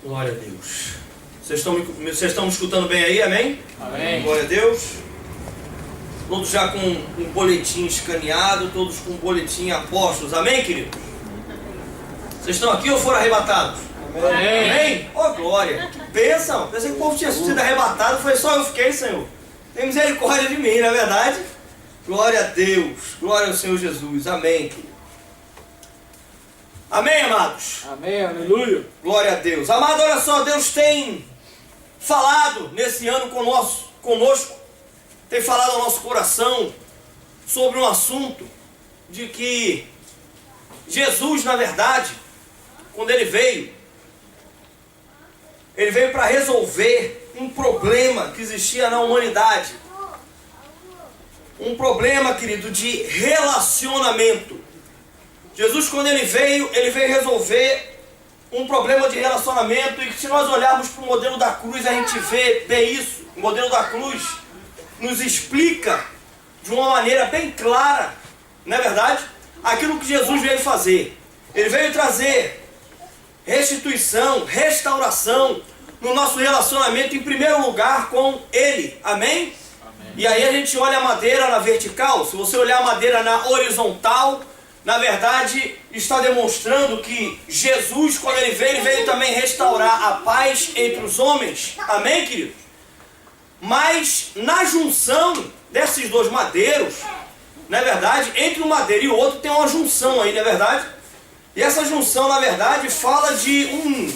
Glória a Deus. Vocês estão me escutando bem aí, amém? Amém. Glória a Deus. Todos já com um boletim escaneado, todos com um boletim apóstolos, amém, queridos? Vocês estão aqui ou foram arrebatados? Amém. Amém? Oh, glória. Que bênção. Pensei que o povo tinha sido arrebatado, foi só eu fiquei, Senhor. Tem misericórdia de mim, não é verdade? Glória a Deus. Glória ao Senhor Jesus. Amém, querido. Amém, amados? Amém, aleluia. Glória a Deus. Amado, olha só, Deus tem falado nesse ano conosco, tem falado ao nosso coração sobre um assunto de que Jesus, na verdade, quando ele veio para resolver um problema que existia na humanidade. Um problema, querido, de relacionamento. Jesus, quando ele veio resolver um problema de relacionamento, e que se nós olharmos para o modelo da cruz, a gente vê bem isso. O modelo da cruz nos explica de uma maneira bem clara, não é verdade? Aquilo que Jesus veio fazer. Ele veio trazer restituição, restauração no nosso relacionamento, em primeiro lugar com Ele, amém? E aí a gente olha a madeira na vertical. Se você olhar a madeira na horizontal, na verdade, está demonstrando que Jesus, quando ele veio também restaurar a paz entre os homens. Amém, querido? Mas na junção desses dois madeiros, na verdade, entre um madeiro e o outro tem uma junção aí, não é verdade? E essa junção, na verdade, fala de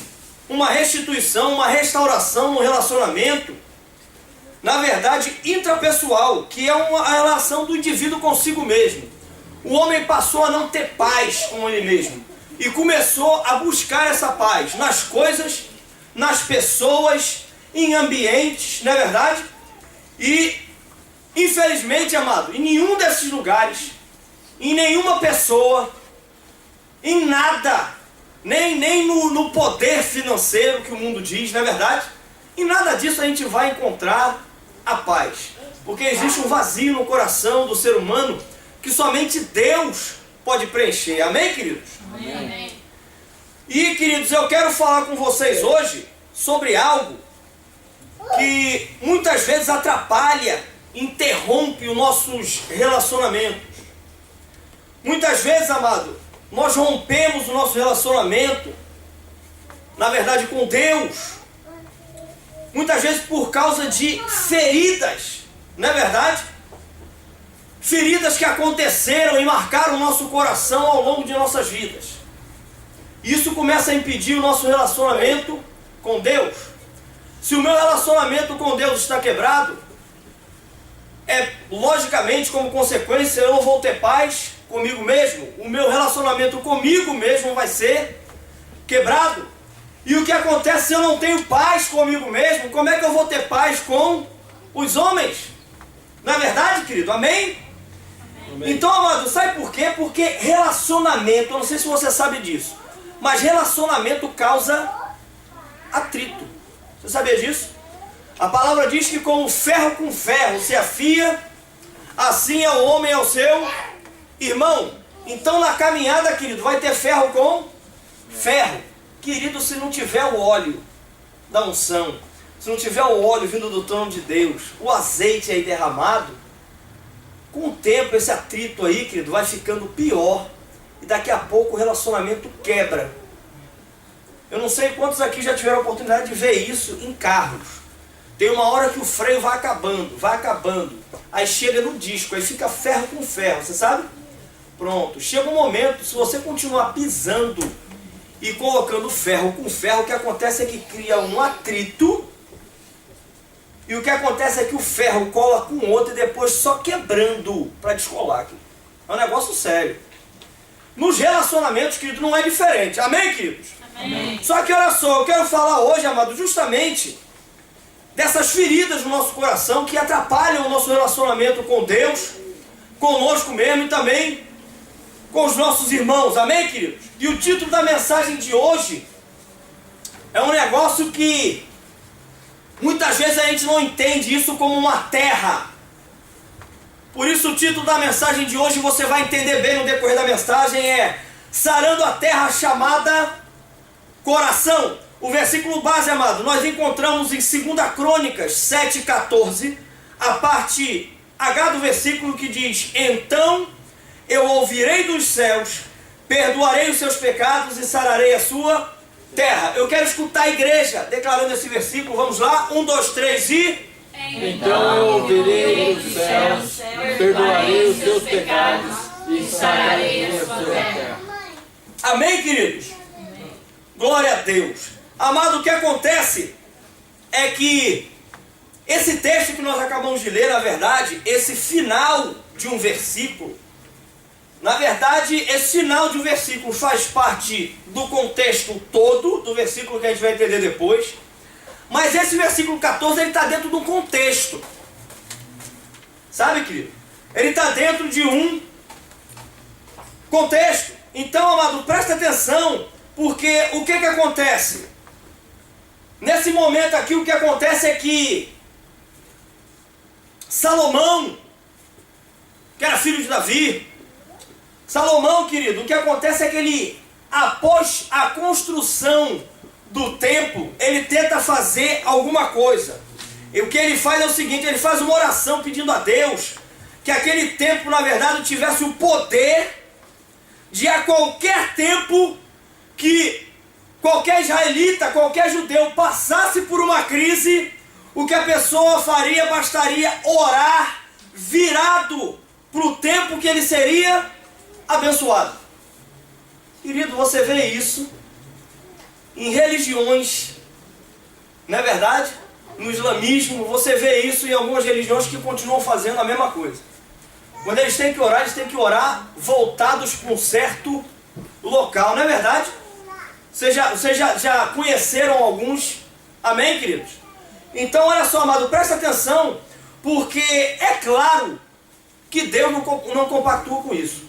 uma restituição, uma restauração no relacionamento, na verdade, intrapessoal, que é a relação do indivíduo consigo mesmo. O homem passou a não ter paz com ele mesmo e começou a buscar essa paz nas coisas, nas pessoas, em ambientes, não é verdade? E, infelizmente, amado, em nenhum desses lugares, em nenhuma pessoa, em nada, nem no poder financeiro que o mundo diz, não é verdade? Em nada disso a gente vai encontrar a paz, porque existe um vazio no coração do ser humano que somente Deus pode preencher. Amém, queridos? Amém. E, queridos, eu quero falar com vocês hoje sobre algo que muitas vezes atrapalha, interrompe os nossos relacionamentos. Muitas vezes, amado, nós rompemos o nosso relacionamento, na verdade, com Deus. Muitas vezes por causa de feridas, não é verdade? Feridas que aconteceram e marcaram o nosso coração ao longo de nossas vidas. Isso começa a impedir o nosso relacionamento com Deus. Se o meu relacionamento com Deus está quebrado, logicamente, como consequência, eu não vou ter paz comigo mesmo. O meu relacionamento comigo mesmo vai ser quebrado. E o que acontece se eu não tenho paz comigo mesmo? Como é que eu vou ter paz com os homens? Não é verdade, querido? Amém? Amém. Então, amado, sabe por quê? Porque relacionamento, eu não sei se você sabe disso, mas relacionamento causa atrito. Você sabia disso? A palavra diz que como ferro com ferro se afia, assim é o homem ao seu irmão. Então na caminhada, querido, vai ter ferro com ferro. Querido, se não tiver o óleo da unção, se não tiver o óleo vindo do trono de Deus, o azeite aí derramado, com o tempo esse atrito aí, querido, vai ficando pior. E daqui a pouco o relacionamento quebra. Eu não sei quantos aqui já tiveram a oportunidade de ver isso em carros. Tem uma hora que o freio vai acabando. Aí chega no disco, aí fica ferro com ferro, você sabe? Pronto, chega um momento, se você continuar pisando e colocando ferro com ferro, o que acontece é que cria um atrito. E o que acontece é que o ferro cola com o outro e depois só quebrando para descolar aqui. É um negócio sério. Nos relacionamentos, querido, não é diferente. Amém, queridos? Amém. Só que olha só, eu quero falar hoje, amado, justamente dessas feridas no nosso coração que atrapalham o nosso relacionamento com Deus, conosco mesmo e também com os nossos irmãos. Amém, queridos? E o título da mensagem de hoje é um negócio que muitas vezes a gente não entende isso como uma terra. Por isso o título da mensagem de hoje, você vai entender bem no decorrer da mensagem, é Sarando a Terra chamada Coração. O versículo base, amado, nós encontramos em 2 Crônicas 7,14, a parte H do versículo que diz: então eu ouvirei dos céus, perdoarei os seus pecados e sararei a sua terra. Eu quero escutar a igreja declarando esse versículo. Vamos lá? 1, 2, 3 e... Então eu ouvirei dos céus, perdoarei os seus pecados e sararei a sua terra. Amém, queridos? Amém. Glória a Deus. Amado, o que acontece é que esse texto que nós acabamos de ler, na verdade, esse final de um versículo, na verdade, esse final de um versículo faz parte do contexto todo do versículo que a gente vai entender depois. Mas esse versículo 14, ele está dentro de um contexto. Sabe, querido? Ele está dentro de um contexto. Então, amado, presta atenção, porque o que acontece? Nesse momento aqui, o que acontece é que Salomão, que era filho de Davi, Salomão, querido, o que acontece é que ele, após a construção do templo, ele tenta fazer alguma coisa. E o que ele faz é o seguinte: ele faz uma oração pedindo a Deus que aquele templo, na verdade, tivesse o poder de, a qualquer tempo que qualquer israelita, qualquer judeu passasse por uma crise, o que a pessoa faria, bastaria orar virado para o tempo que ele seria abençoado. Querido, você vê isso em religiões, não é verdade? No islamismo, você vê isso em algumas religiões que continuam fazendo a mesma coisa. Quando eles têm que orar voltados para um certo local, não é verdade? Vocês já conheceram alguns? Amém, queridos? Então, olha só, amado, presta atenção, porque é claro que Deus não compactua com isso.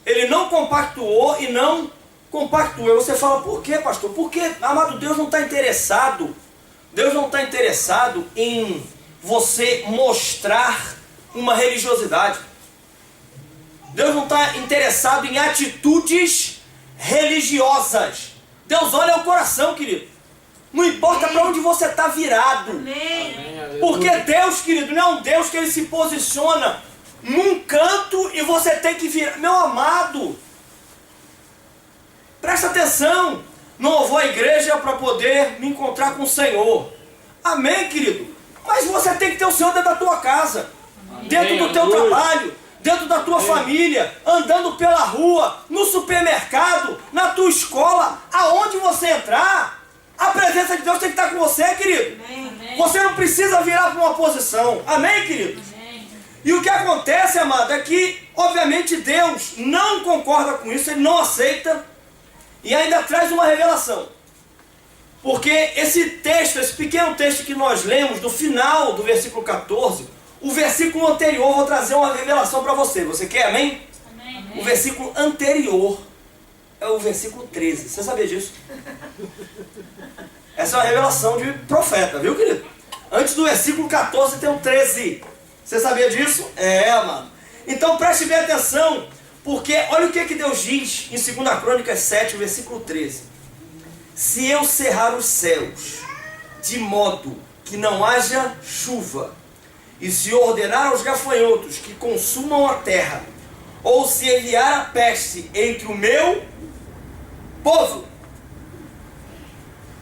Ele não compactuou e não compactua. Você fala, por quê, pastor? Porque, amado, Deus não está interessado. Deus não está interessado em você mostrar uma religiosidade. Deus não está interessado em atitudes religiosas. Deus olha o coração, querido. Não importa para onde você está virado. Amém. Porque Deus, querido, não é um Deus que ele se posiciona num canto e você tem que virar. Meu amado, presta atenção. Não vou à igreja para poder me encontrar com o Senhor. Amém, querido? Mas você tem que ter o Senhor dentro da tua casa. Amém. Dentro do teu trabalho, dentro da tua família, andando pela rua, no supermercado, na tua escola, aonde você entrar, a presença de Deus tem que estar com você, querido. Amém. Você não precisa virar para uma posição. Amém, querido? Amém. E o que acontece, amado, é que, obviamente, Deus não concorda com isso, Ele não aceita, e ainda traz uma revelação. Porque esse texto, esse pequeno texto que nós lemos, do final do versículo 14, o versículo anterior, eu vou trazer uma revelação para você. Você quer, amém? Amém? O versículo anterior é o versículo 13. Você sabia disso? Essa é uma revelação de profeta, viu, querido? Antes do versículo 14 tem o 13. Você sabia disso? É, mano. Então preste bem atenção, porque olha o que Deus diz em 2 Crônicas 7, versículo 13. Se eu cerrar os céus, de modo que não haja chuva, e se ordenar aos gafanhotos que consumam a terra, ou se enviar a peste entre o meu povo.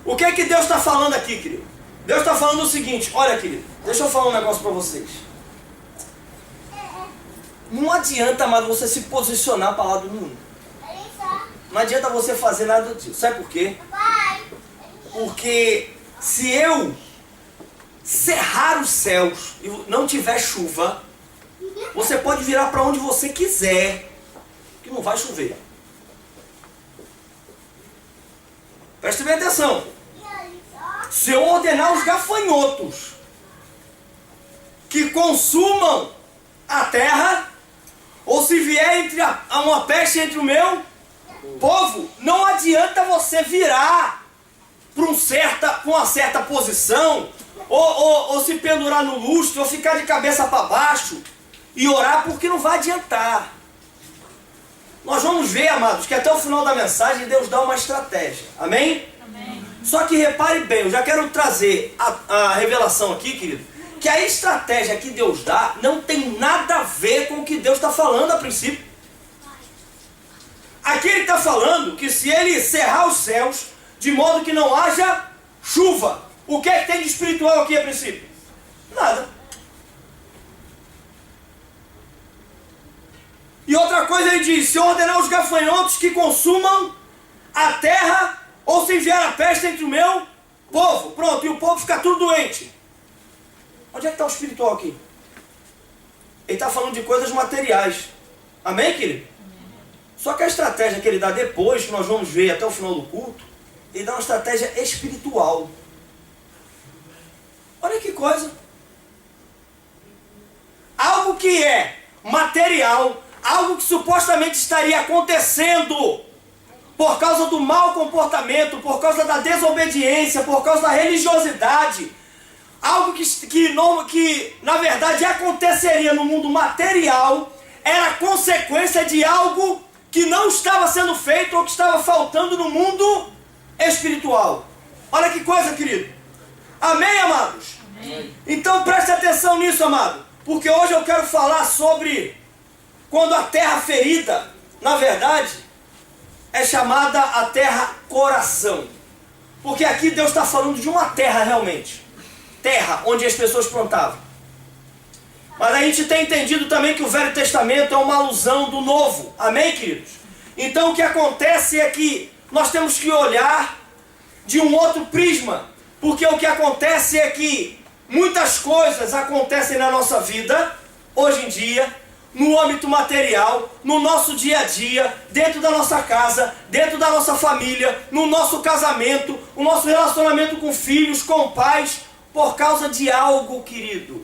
O que é que Deus está falando aqui, querido? Deus está falando o seguinte: olha, querido, deixa eu falar um negócio para vocês. Não adianta, amado, você se posicionar para lá do mundo. Não adianta você fazer nada disso. Sabe por quê? Porque se eu cerrar os céus e não tiver chuva, você pode virar para onde você quiser, que não vai chover. Preste bem atenção. Se eu ordenar os gafanhotos que consumam a terra, ou se vier uma peste entre o meu povo, não adianta você virar para uma certa posição, ou se pendurar no lustre, ou ficar de cabeça para baixo e orar, porque não vai adiantar. Nós vamos ver, amados, que até o final da mensagem Deus dá uma estratégia. Amém? Amém. Só que repare bem, eu já quero trazer a revelação aqui, querido, que a estratégia que Deus dá não tem nada a ver com o que Deus está falando a princípio. Aqui ele está falando que se ele cerrar os céus, de modo que não haja chuva, o que é que tem de espiritual aqui a princípio? Nada. E outra coisa ele diz, se eu ordenar os gafanhotos que consumam a terra, ou se enviar a peste entre o meu povo. Pronto, e o povo fica tudo doente. Onde é que está o espiritual aqui? Ele está falando de coisas materiais. Amém, querido? Só que a estratégia que ele dá depois, que nós vamos ver até o final do culto, ele dá uma estratégia espiritual. Olha que coisa. Algo que é material, algo que supostamente estaria acontecendo por causa do mau comportamento, por causa da desobediência, por causa da religiosidade, algo que na verdade aconteceria no mundo material, era consequência de algo que não estava sendo feito ou que estava faltando no mundo espiritual. Olha que coisa, querido. Amém, amados? Amém. Então preste atenção nisso, amado, porque hoje eu quero falar sobre quando a terra ferida, na verdade, é chamada a terra coração. Porque aqui Deus está falando de uma terra realmente. Terra onde as pessoas plantavam. Mas a gente tem entendido também que o Velho Testamento é uma alusão do Novo. Amém, queridos? Então o que acontece é que nós temos que olhar de um outro prisma. Porque o que acontece é que muitas coisas acontecem na nossa vida, hoje em dia, no âmbito material, no nosso dia a dia, dentro da nossa casa, dentro da nossa família, no nosso casamento, o nosso relacionamento com filhos, com pais, por causa de algo, querido,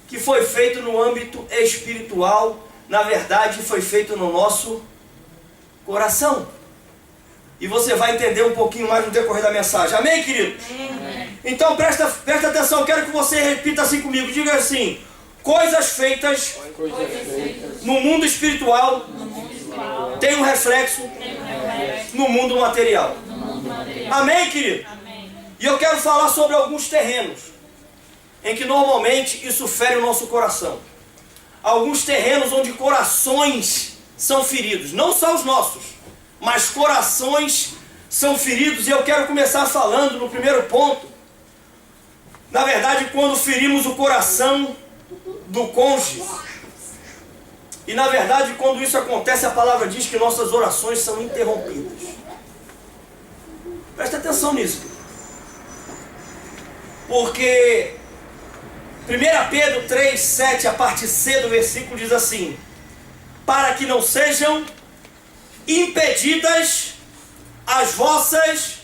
que foi feito no âmbito espiritual, na verdade foi feito no nosso coração. E você vai entender um pouquinho mais no decorrer da mensagem. Amém, querido? Amém. Então presta atenção, quero que você repita assim comigo, diga assim: coisas feitas no mundo espiritual tem um reflexo no mundo material. Amém, querido? Amém. E eu quero falar sobre alguns terrenos em que normalmente isso fere o nosso coração. Alguns terrenos onde corações são feridos. Não só os nossos, mas corações são feridos. E eu quero começar falando no primeiro ponto. Na verdade, quando ferimos o coração do cônjuge. E na verdade, quando isso acontece, a palavra diz que nossas orações são interrompidas. Presta atenção nisso. Porque 1 Pedro 3, 7, a parte C do versículo diz assim: para que não sejam impedidas as vossas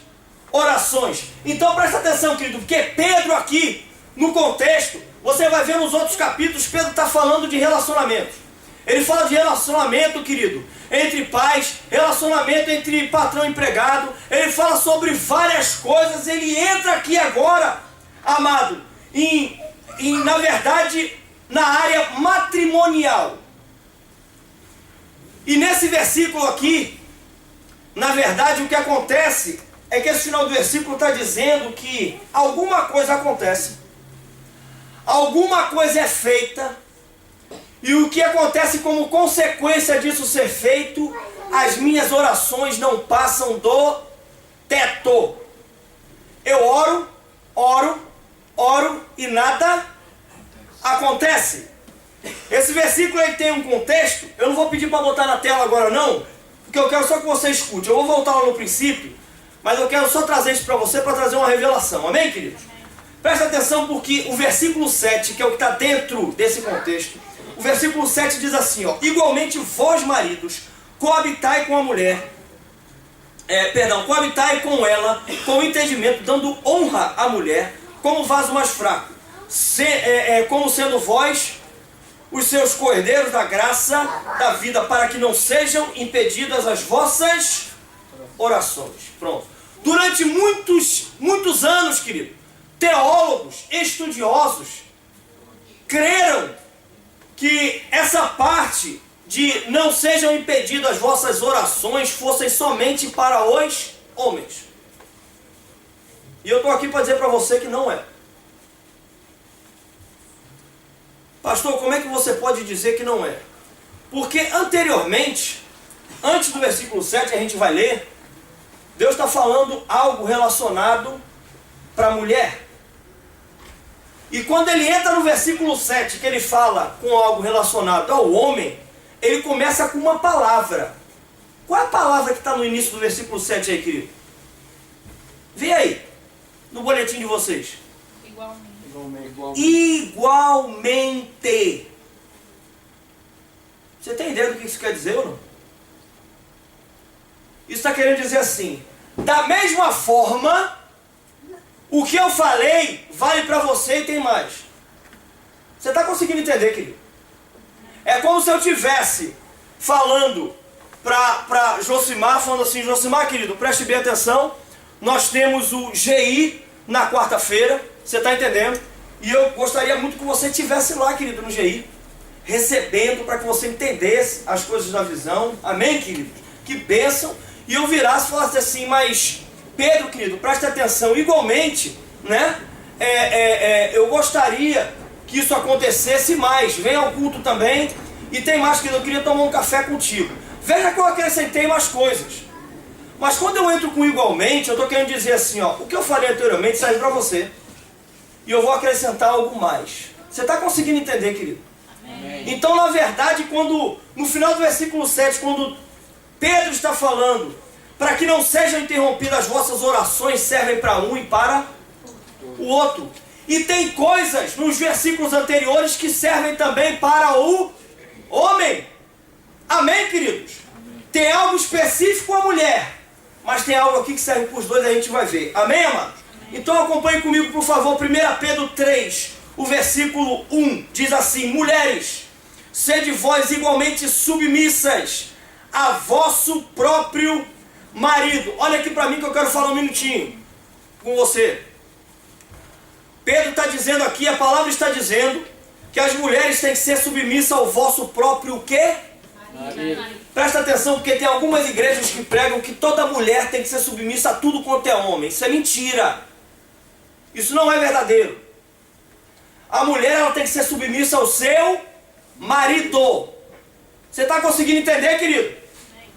orações. Então presta atenção, querido, porque Pedro aqui, no contexto, você vai ver nos outros capítulos, Pedro está falando de relacionamento. Ele fala de relacionamento, querido, entre pais, relacionamento entre patrão e empregado. Ele fala sobre várias coisas. Ele entra aqui agora, amado, na verdade, na área matrimonial. E nesse versículo aqui, na verdade, o que acontece é que esse final do versículo está dizendo que alguma coisa acontece. Alguma coisa é feita, e o que acontece como consequência disso ser feito, as minhas orações não passam do teto. Eu oro e nada acontece. Esse versículo ele tem um contexto, eu não vou pedir para botar na tela agora não, porque eu quero só que você escute. Eu vou voltar lá no princípio, mas eu quero só trazer isso para você, para trazer uma revelação. Amém, queridos? Presta atenção, porque o versículo 7, que é o que está dentro desse contexto, o versículo 7 diz assim, ó: igualmente vós, maridos, coabitai com a mulher, coabitai com ela, com entendimento, dando honra à mulher, como vaso mais fraco, como sendo vós os seus cordeiros da graça da vida, para que não sejam impedidas as vossas orações. Pronto. Durante muitos anos, querido, teólogos, estudiosos, creram que essa parte de não sejam impedidas as vossas orações fossem somente para os homens. E eu estou aqui para dizer para você que não é. Pastor, como é que você pode dizer que não é? Porque anteriormente, antes do versículo 7, a gente vai ler, Deus está falando algo relacionado para a mulher. E quando ele entra no versículo 7, que ele fala com algo relacionado ao homem, ele começa com uma palavra. Qual é a palavra que está no início do versículo 7 aí, querido? Vê aí, no boletim de vocês. Igualmente. Você tem ideia do que isso quer dizer ou não? Isso está querendo dizer assim: da mesma forma, o que eu falei vale para você e tem mais. Você está conseguindo entender, querido? É como se eu estivesse falando para Josimar, falando assim: Josimar, querido, preste bem atenção, nós temos o GI na quarta-feira, você está entendendo? E eu gostaria muito que você estivesse lá, querido, no GI, recebendo, para que você entendesse as coisas da visão. Amém, querido? Que bênção. E eu virasse e falasse assim: mas Pedro, querido, preste atenção, igualmente, né? Eu gostaria que isso acontecesse mais. Vem ao culto também. E tem mais, querido, eu queria tomar um café contigo. Veja que eu acrescentei mais coisas. Mas quando eu entro com igualmente, eu estou querendo dizer assim, ó, o que eu falei anteriormente serve para você. E eu vou acrescentar algo mais. Você está conseguindo entender, querido? Amém. Então, na verdade, quando no final do versículo 7, quando Pedro está falando, para que não sejam interrompidas as vossas orações, servem para um e para o outro. E tem coisas nos versículos anteriores que servem também para o homem. Amém, queridos? Amém. Tem algo específico à mulher, mas tem algo aqui que serve para os dois, a gente vai ver. Amém, amados? Amém. Então acompanhe comigo, por favor, 1 Pedro 3, o versículo 1, diz assim: mulheres, sede vós igualmente submissas a vosso próprio marido. Olha aqui para mim que eu quero falar um minutinho com você. Pedro está dizendo aqui, a palavra está dizendo que as mulheres têm que ser submissas ao vosso próprio quê? Marido. Presta atenção, porque tem algumas igrejas que pregam que toda mulher tem que ser submissa a tudo quanto é homem. Isso é mentira. Isso não é verdadeiro. A mulher, ela tem que ser submissa ao seu marido. Você está conseguindo entender, querido?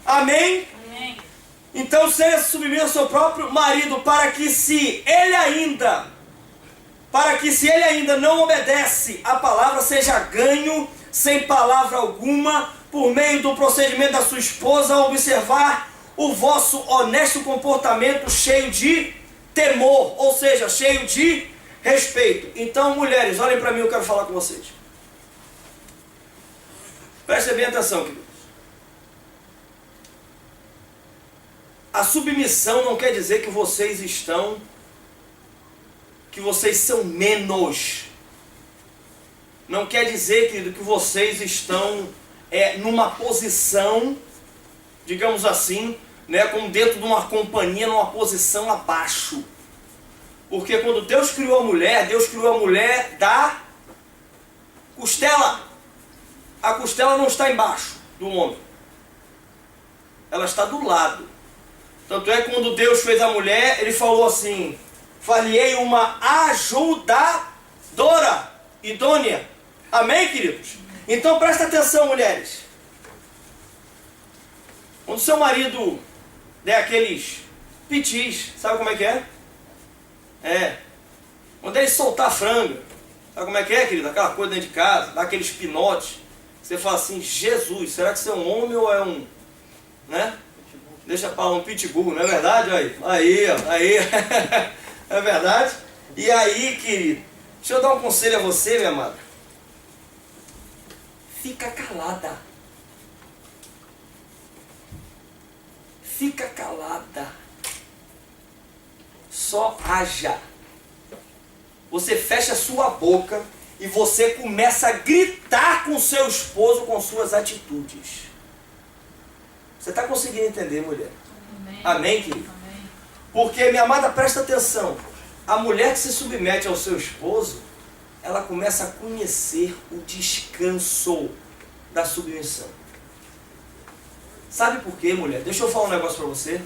Amém? Amém? Então seja submissa ao seu próprio marido, para que se ele ainda não obedece à palavra, seja ganho sem palavra alguma, por meio do procedimento da sua esposa, a observar o vosso honesto comportamento cheio de temor, ou seja, cheio de respeito. Então, mulheres, olhem para mim, eu quero falar com vocês. Prestem bem atenção, queridos. A submissão não quer dizer que vocês são menos. Não quer dizer, querido, que vocês estão numa posição, digamos assim, né, como dentro de uma companhia, numa posição abaixo. Porque quando Deus criou a mulher da costela. A costela não está embaixo do homem. Ela está do lado. Tanto é que quando Deus fez a mulher, ele falou assim: far-lhe-ei uma ajudadora idônea. Amém, queridos? Então presta atenção, mulheres. Quando seu marido der aqueles pitis, sabe como é que é? Quando ele soltar a franga, sabe como é que é, querido? Aquela coisa dentro de casa, dá aqueles pinotes. Você fala assim: Jesus, será que você é um homem ou é um... né? Deixa para um pitbull, não é verdade? Aí. É verdade? E aí, querido, deixa eu dar um conselho a você, minha amada. Fica calada. Fica calada. Só haja. Você fecha a sua boca e você começa a gritar com seu esposo com suas atitudes. Você está conseguindo entender, mulher? Amém. Amém, querido? Amém. Porque, minha amada, presta atenção. A mulher que se submete ao seu esposo, ela começa a conhecer o descanso da submissão. Sabe por quê, mulher? Deixa eu falar um negócio para você.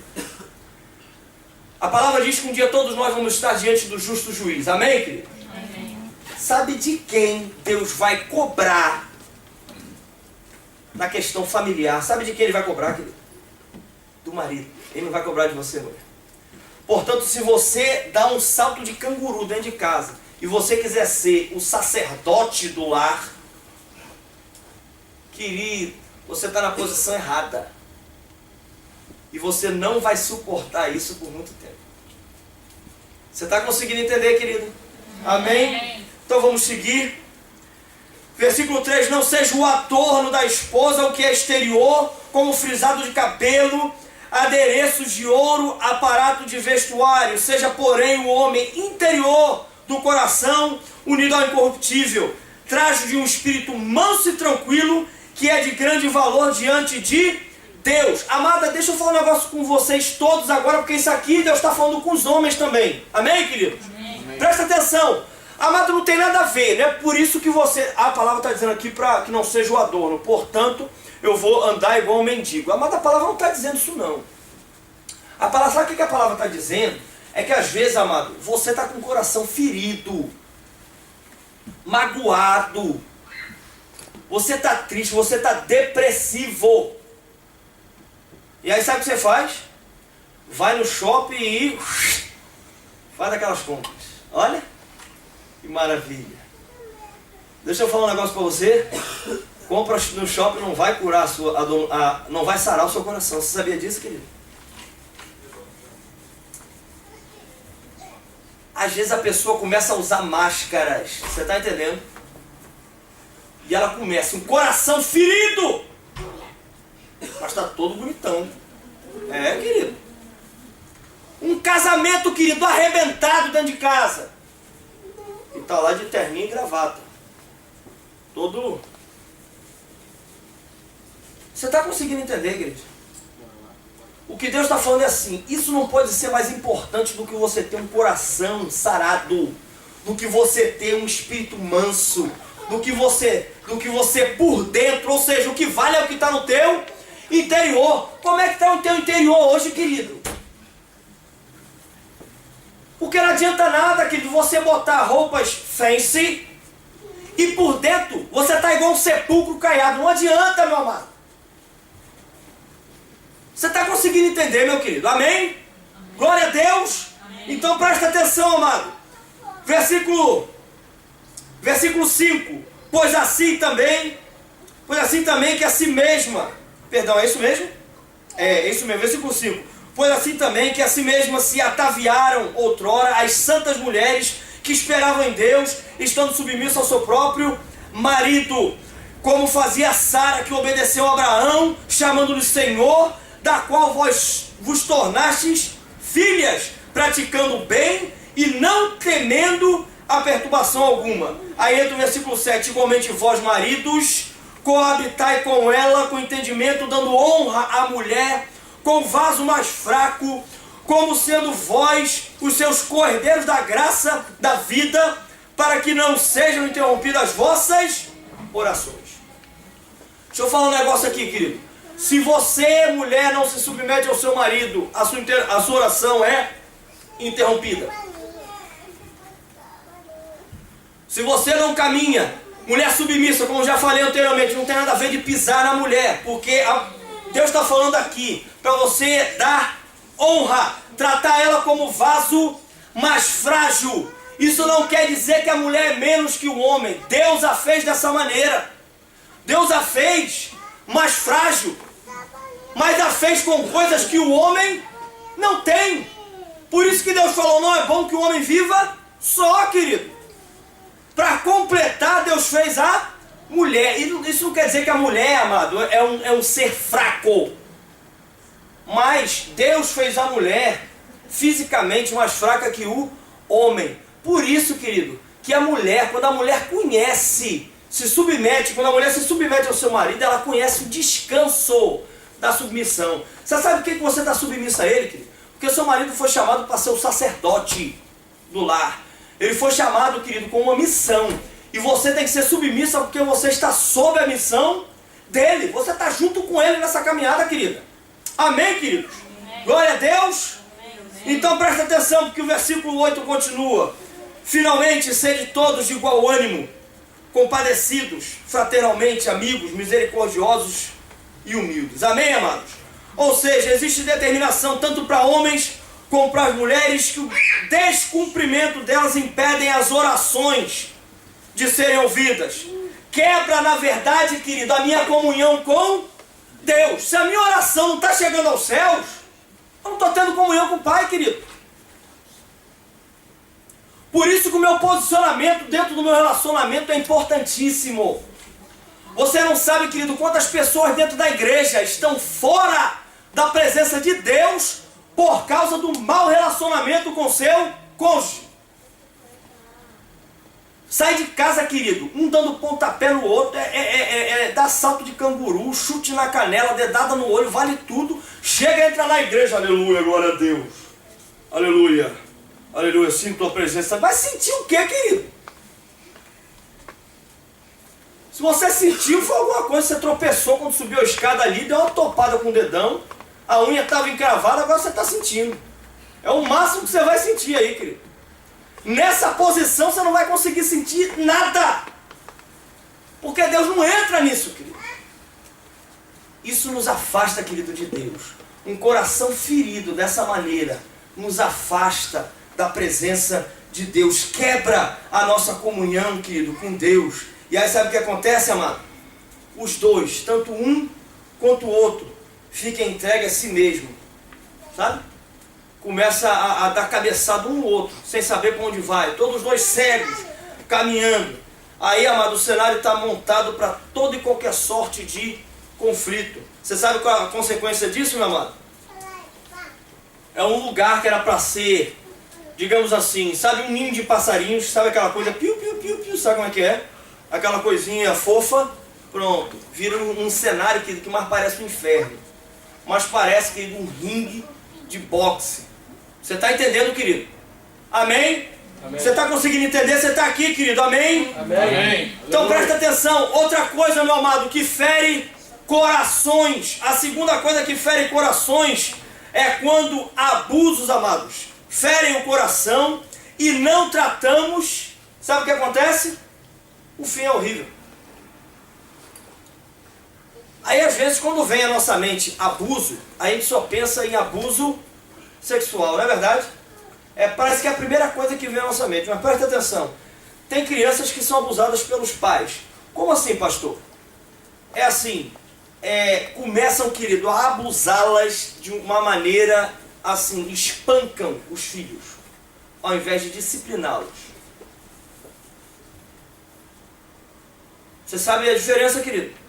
A palavra diz que um dia todos nós vamos estar diante do justo juiz. Amém, querido? Amém. Sabe de quem Deus vai cobrar na questão familiar? Sabe de quem Ele vai cobrar, querido? Do marido. Ele não vai cobrar de você, mulher. Portanto, se você dá um salto de canguru dentro de casa e você quiser ser o sacerdote do lar, querido, você está na posição errada. E você não vai suportar isso por muito tempo. Você está conseguindo entender, querido? Amém? Então vamos seguir. Versículo 3. Não seja o adorno da esposa o que é exterior, como frisado de cabelo, adereços de ouro, aparato de vestuário. Seja, porém, o homem interior do coração, unido ao incorruptível, traje de um espírito manso e tranquilo, que é de grande valor diante de Deus. Amada, deixa eu falar um negócio com vocês todos agora, porque isso aqui Deus está falando com os homens também. Amém, queridos? Amém. Presta atenção. Amado, não tem nada a ver, né? Por isso que você... A palavra está dizendo aqui para que não seja o adorno. Portanto, eu vou andar igual um mendigo. Amada, a palavra não está dizendo isso, não. A palavra, sabe o que a palavra está dizendo? É que às vezes, amado, você está com o coração ferido, magoado. Você está triste, você está depressivo. E aí sabe o que você faz? Vai no shopping e faz aquelas compras. Olha, que maravilha. Deixa eu falar um negócio para você. Compras no shopping não vai curar não vai sarar o seu coração. Você sabia disso, querido? Às vezes a pessoa começa a usar máscaras. Você está entendendo? E ela começa, um coração ferido, mas está todo bonitão. É, querido. Um casamento, querido, arrebentado dentro de casa. E está lá de terninho e gravata. Todo... Você está conseguindo entender, querido? O que Deus está falando é assim, isso não pode ser mais importante do que você ter um coração sarado, do que você ter um espírito manso, do que você por dentro, ou seja, o que vale é o que está no teu interior. Como é que está o teu interior hoje, querido? Porque não adianta nada, querido, você botar roupas fancy e por dentro você está igual um sepulcro caiado. Não adianta, meu amado. Você está conseguindo entender, meu querido? Amém? Amém. Glória a Deus. Amém. Então presta atenção, amado. Versículo 5. Pois assim também que a si mesma... Perdão, é isso mesmo? É isso mesmo, versículo 5. Pois assim também que a si mesma se ataviaram outrora as santas mulheres que esperavam em Deus, estando submissas ao seu próprio marido, como fazia Sara, que obedeceu a Abraão, chamando-lhe Senhor, da qual vós vos tornastes filhas, praticando o bem e não temendo a perturbação alguma. Aí entra o versículo 7. Igualmente vós, maridos, coabitai com ela com entendimento, dando honra à mulher, com o vaso mais fraco, como sendo vós os seus cordeiros da graça da vida, para que não sejam interrompidas as vossas orações. Deixa eu falar um negócio aqui, querido. Se você, mulher, não se submete ao seu marido, a sua oração é interrompida. Se você não caminha, mulher submissa, como já falei anteriormente, não tem nada a ver de pisar na mulher, porque Deus está falando aqui para você dar honra, tratar ela como vaso mais frágil. Isso não quer dizer que a mulher é menos que o homem. Deus a fez dessa maneira. Deus a fez mais frágil, mas a fez com coisas que o homem não tem. Por isso que Deus falou, não é bom que o homem viva só, querido. Para completar, Deus fez a mulher. E isso não quer dizer que a mulher, amado, é um ser fraco. Mas Deus fez a mulher fisicamente mais fraca que o homem. Por isso, querido, que a mulher, quando a mulher conhece, quando a mulher se submete ao seu marido, ela conhece o descanso da submissão. Você sabe por que você está submissa a ele, querido? Porque o seu marido foi chamado para ser o sacerdote do lar. Ele foi chamado, querido, com uma missão. E você tem que ser submissa porque você está sob a missão dele. Você está junto com ele nessa caminhada, querida. Amém, queridos? Amém. Glória a Deus. Amém. Então presta atenção, porque o versículo 8 continua. Finalmente, sede todos de igual ânimo, compadecidos, fraternalmente, amigos, misericordiosos e humildes. Amém, amados? Ou seja, existe determinação tanto para homens como para as mulheres, que o descumprimento delas impedem as orações de serem ouvidas. Quebra, na verdade, querido, a minha comunhão com Deus. Se a minha oração não está chegando aos céus, eu não estou tendo comunhão com o Pai, querido. Por isso que o meu posicionamento dentro do meu relacionamento é importantíssimo. Você não sabe, querido, quantas pessoas dentro da igreja estão fora da presença de Deus por causa do mau relacionamento com seu cônjuge. Sai de casa, querido, um dando pontapé no outro, dá salto de canguru, chute na canela, dedada no olho, vale tudo. Chega e entra na igreja, aleluia, glória a Deus. Aleluia, aleluia, sinto a presença. Vai sentir o que, querido? Se você sentiu, foi alguma coisa, você tropeçou quando subiu a escada ali, deu uma topada com o dedão, a unha estava encravada, agora você está sentindo. É o máximo que você vai sentir aí, querido. Nessa posição você não vai conseguir sentir nada. Porque Deus não entra nisso, querido. Isso nos afasta, querido, de Deus. Um coração ferido dessa maneira nos afasta da presença de Deus. Quebra a nossa comunhão, querido, com Deus. E aí sabe o que acontece, amado? Os dois, tanto um quanto o outro, fica entregue a si mesmo. Sabe? Começa a dar cabeçada um no outro, sem saber para onde vai. Todos os dois cegos, caminhando. Aí, amado, o cenário está montado para toda e qualquer sorte de conflito. Você sabe qual a consequência disso, meu amado? É um lugar que era para ser, digamos assim, sabe, um ninho de passarinhos, sabe aquela coisa, piu, piu, piu, piu, sabe como é que é? Aquela coisinha fofa, pronto, vira um cenário que mais parece um inferno. Mas parece, querido, um ringue de boxe. Você está entendendo, querido? Amém? Amém. Você está conseguindo entender? Você está aqui, querido? Amém? Amém. Então presta atenção. Outra coisa, meu amado, que fere corações. A segunda coisa que fere corações é quando abusos, amados, ferem o coração e não tratamos. Sabe o que acontece? O fim é horrível. Aí às vezes quando vem à nossa mente abuso, a gente só pensa em abuso sexual, não é verdade? Parece que é a primeira coisa que vem à nossa mente. Mas presta atenção. Tem crianças que são abusadas pelos pais. Como assim, pastor? É assim, começam, querido, a abusá-las de uma maneira assim, espancam os filhos, ao invés de discipliná-los. Você sabe a diferença, querido?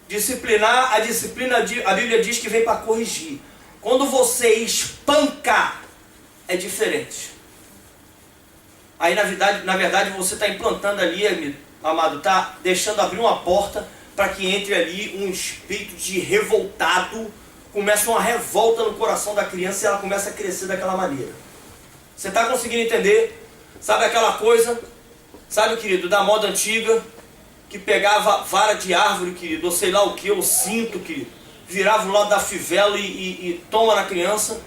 Disciplinar, a disciplina, a Bíblia diz que vem para corrigir. Quando você espanca, é diferente. Aí na verdade você está implantando ali, amado, está deixando abrir uma porta para que entre ali um espírito de revoltado, começa uma revolta no coração da criança e ela começa a crescer daquela maneira. Você está conseguindo entender? Sabe aquela coisa, sabe, querido, da moda antiga, que pegava vara de árvore, querido, ou sei lá o que, ou cinto, querido, virava o lado da fivela e toma na criança.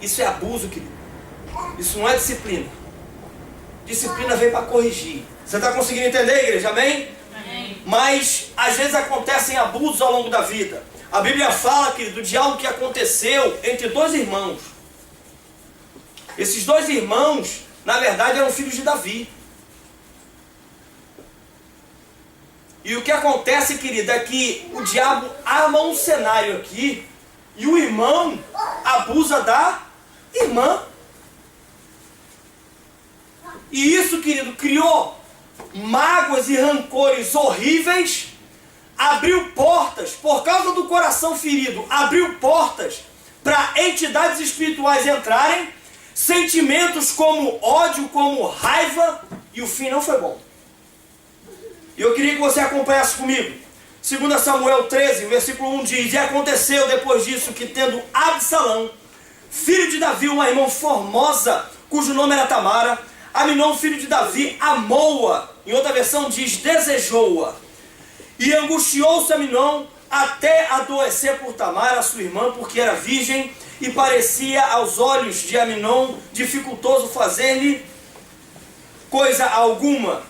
Isso é abuso, querido. Isso não é disciplina. Disciplina vem para corrigir. Você está conseguindo entender, igreja? Amém? Amém? Mas às vezes acontecem abusos ao longo da vida. A Bíblia fala, querido, de algo que aconteceu entre dois irmãos. Esses dois irmãos, na verdade, eram filhos de Davi. E o que acontece, querido, é que o diabo arma um cenário aqui e o irmão abusa da irmã. E isso, querido, criou mágoas e rancores horríveis, abriu portas, por causa do coração ferido, abriu portas para entidades espirituais entrarem, sentimentos como ódio, como raiva, e o fim não foi bom. E eu queria que você acompanhasse comigo. 2 Samuel 13, versículo 1 diz: E aconteceu depois disso que, tendo Absalão, filho de Davi, uma irmã formosa, cujo nome era Tamara, Aminon, filho de Davi, amou-a. Em outra versão diz, desejou-a. E angustiou-se Aminon até adoecer por Tamara, sua irmã, porque era virgem, e parecia aos olhos de Aminon dificultoso fazer-lhe coisa alguma.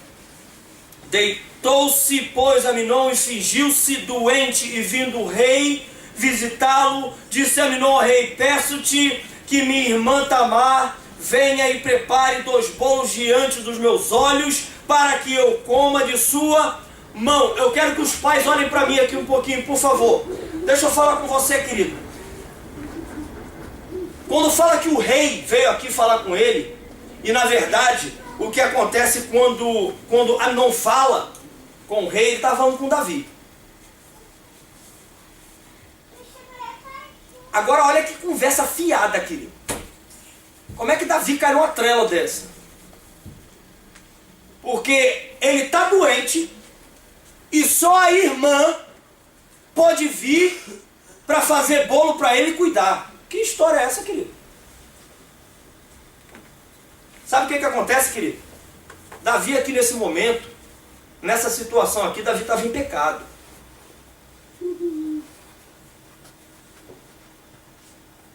Deitou-se, pois, Aminon e fingiu-se doente, e vindo o rei visitá-lo, disse Aminon ao rei: peço-te que minha irmã Tamar venha e prepare 2 bolos diante dos meus olhos, para que eu coma de sua mão. Eu quero que os pais olhem para mim aqui um pouquinho, por favor. Deixa eu falar com você, querido. Quando fala que o rei veio aqui falar com ele, e na verdade, o que acontece quando Aminon fala com o rei, ele está falando com Davi. Agora olha que conversa fiada, querido. Como é que Davi caiu numa trela dessa? Porque ele está doente e só a irmã pode vir para fazer bolo para ele e cuidar. Que história é essa, querido? Sabe o que acontece, querido? Davi aqui nesse momento, nessa situação aqui, Davi estava em pecado.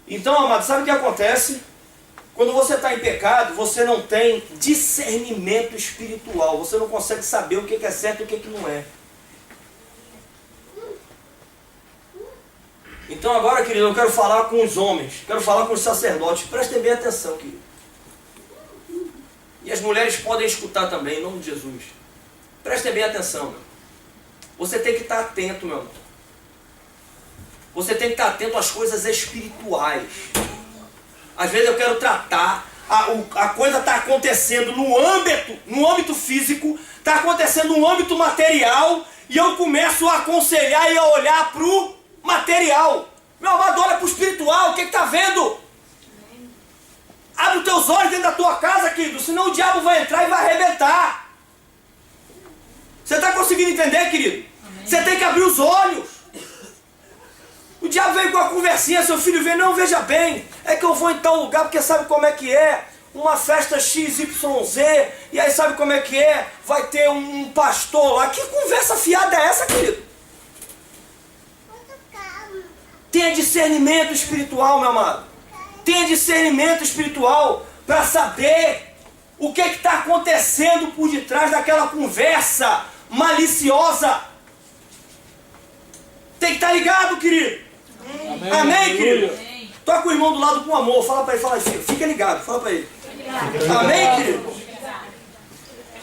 Então, amado, sabe o que acontece? Quando você está em pecado, você não tem discernimento espiritual. Você não consegue saber o que é certo e o que não é. Então agora, querido, eu quero falar com os homens. Quero falar com os sacerdotes. Prestem bem atenção, querido. E as mulheres podem escutar também, em nome de Jesus. Prestem bem atenção, meu. Você tem que estar atento, meu irmão. Você tem que estar atento às coisas espirituais. Às vezes eu quero tratar, a coisa está acontecendo no âmbito físico, está acontecendo no âmbito material, e eu começo a aconselhar e a olhar para o material. Meu amado, olha para o espiritual, o que está vendo? Abre os teus olhos dentro da tua casa, querido, senão o diabo vai entrar e vai arrebentar. Você está conseguindo entender, querido? Amém. Você tem que abrir os olhos. O diabo veio com a conversinha, seu filho veio, não, veja bem, é que eu vou em tal lugar, porque sabe como é que é? Uma festa XYZ, e aí sabe como é que é? Vai ter um pastor lá. Que conversa fiada é essa, querido? Tenha discernimento espiritual, meu amado. Tenha discernimento espiritual para saber o que está acontecendo por detrás daquela conversa maliciosa. Tem que estar ligado, querido. Amém, amém, querido? Toca o irmão do lado com amor. Fala para ele, fala assim, fica ligado, fala para ele. Amém, querido?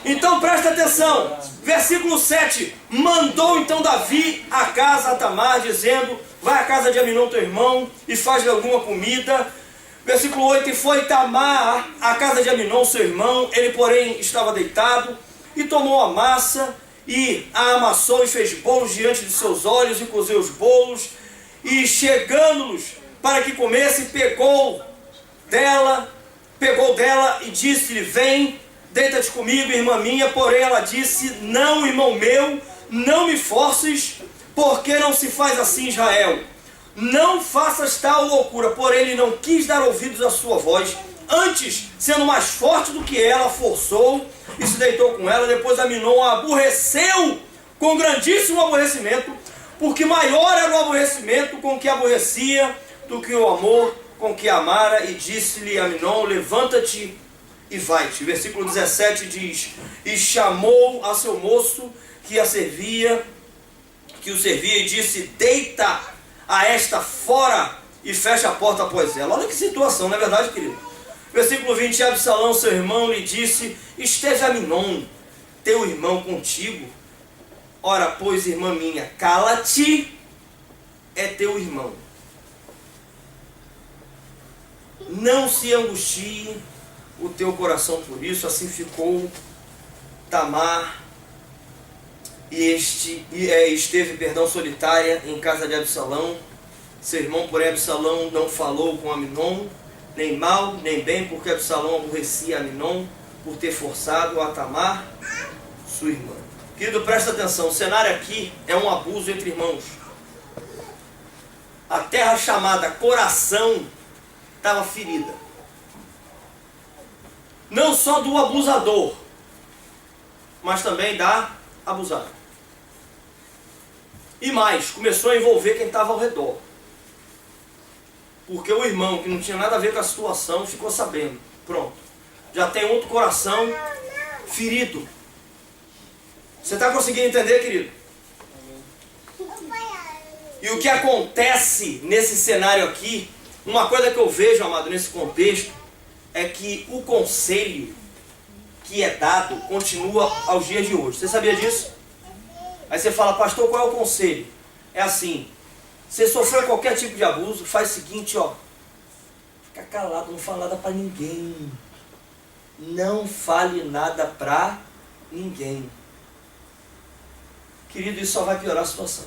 Então presta atenção. Versículo 7. Mandou então Davi a casa a Tamar, dizendo: vai à casa de Aminon teu irmão e faz-lhe alguma comida. Versículo 8. E foi Tamar à casa de Aminon seu irmão, ele porém estava deitado, e tomou a massa e a amassou e fez bolos diante de seus olhos e cozeu os bolos, e chegando-los para que comesse, pegou dela e disse-lhe: vem, deita-te comigo, irmã minha. Porém ela disse: não, irmão meu, não me forces, porque não se faz assim, Israel. Não faças tal loucura. Porém ele não quis dar ouvidos à sua voz. Antes, sendo mais forte do que ela, forçou e se deitou com ela. Depois Aminon a aborreceu com grandíssimo aborrecimento, porque maior era o aborrecimento com que aborrecia do que o amor com que amara. E disse-lhe Aminon: levanta-te e vai-te. Versículo 17 diz: e chamou a seu moço que o servia, e disse: deita a esta fora e fecha a porta após ela. Olha que situação, não é verdade, querido? Versículo 20. Absalão, seu irmão, lhe disse: esteja Aminon, teu irmão, contigo. Ora, pois, irmã minha, cala-te, é teu irmão. Não se angustie o teu coração por isso. Assim ficou Tamar esteve solitária em casa de Absalão. Seu irmão, porém, Absalão não falou com Aminon, nem mal, nem bem, porque Absalão aborrecia Aminon por ter forçado a Tamar, sua irmã. Querido, presta atenção, o cenário aqui é um abuso entre irmãos. A terra chamada coração estava ferida. Não só do abusador, mas também da abusada. E mais, começou a envolver quem estava ao redor. porque o irmão, que não tinha nada a ver com a situação, ficou sabendo. Pronto. Já tem outro coração ferido. Você está conseguindo entender, querido? E o que acontece nesse cenário aqui, uma coisa que eu vejo, amado, nesse contexto, é que o conselho que é dado continua aos dias de hoje. Você sabia disso? Aí você fala, pastor, qual é o conselho? É assim, você sofreu qualquer tipo de abuso, faz o seguinte, ó, fica calado, não fala nada pra ninguém. Não fale nada pra ninguém. Querido, isso só vai piorar a situação.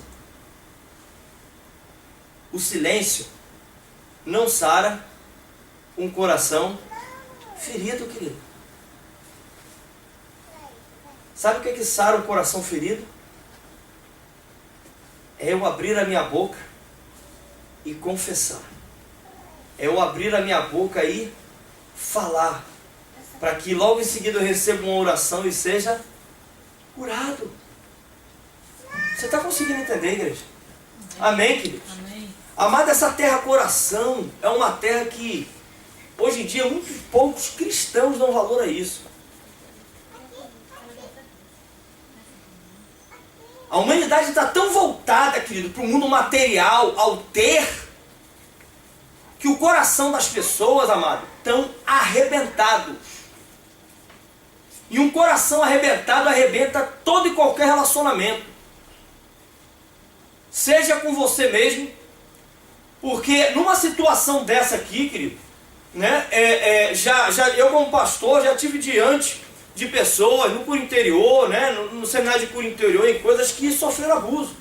O silêncio não sara um coração ferido, querido. Sabe o que é que sara um coração ferido? É eu abrir a minha boca e confessar. É eu abrir a minha boca e falar. Para que logo em seguida eu receba uma oração e seja curado. Você está conseguindo entender, igreja? Amém, queridos? Amém. Amado, essa terra coração é uma terra que hoje em dia muitos poucos cristãos dão valor a isso. A humanidade está tão voltada, querido, para o mundo material, ao ter, que o coração das pessoas, amado, estão arrebentados. E um coração arrebentado arrebenta todo e qualquer relacionamento. Seja com você mesmo, porque numa situação dessa aqui, querido, né, eu como pastor já tive diante de pessoas no cura interior, né, no seminário de cura interior, em coisas que sofreram abuso.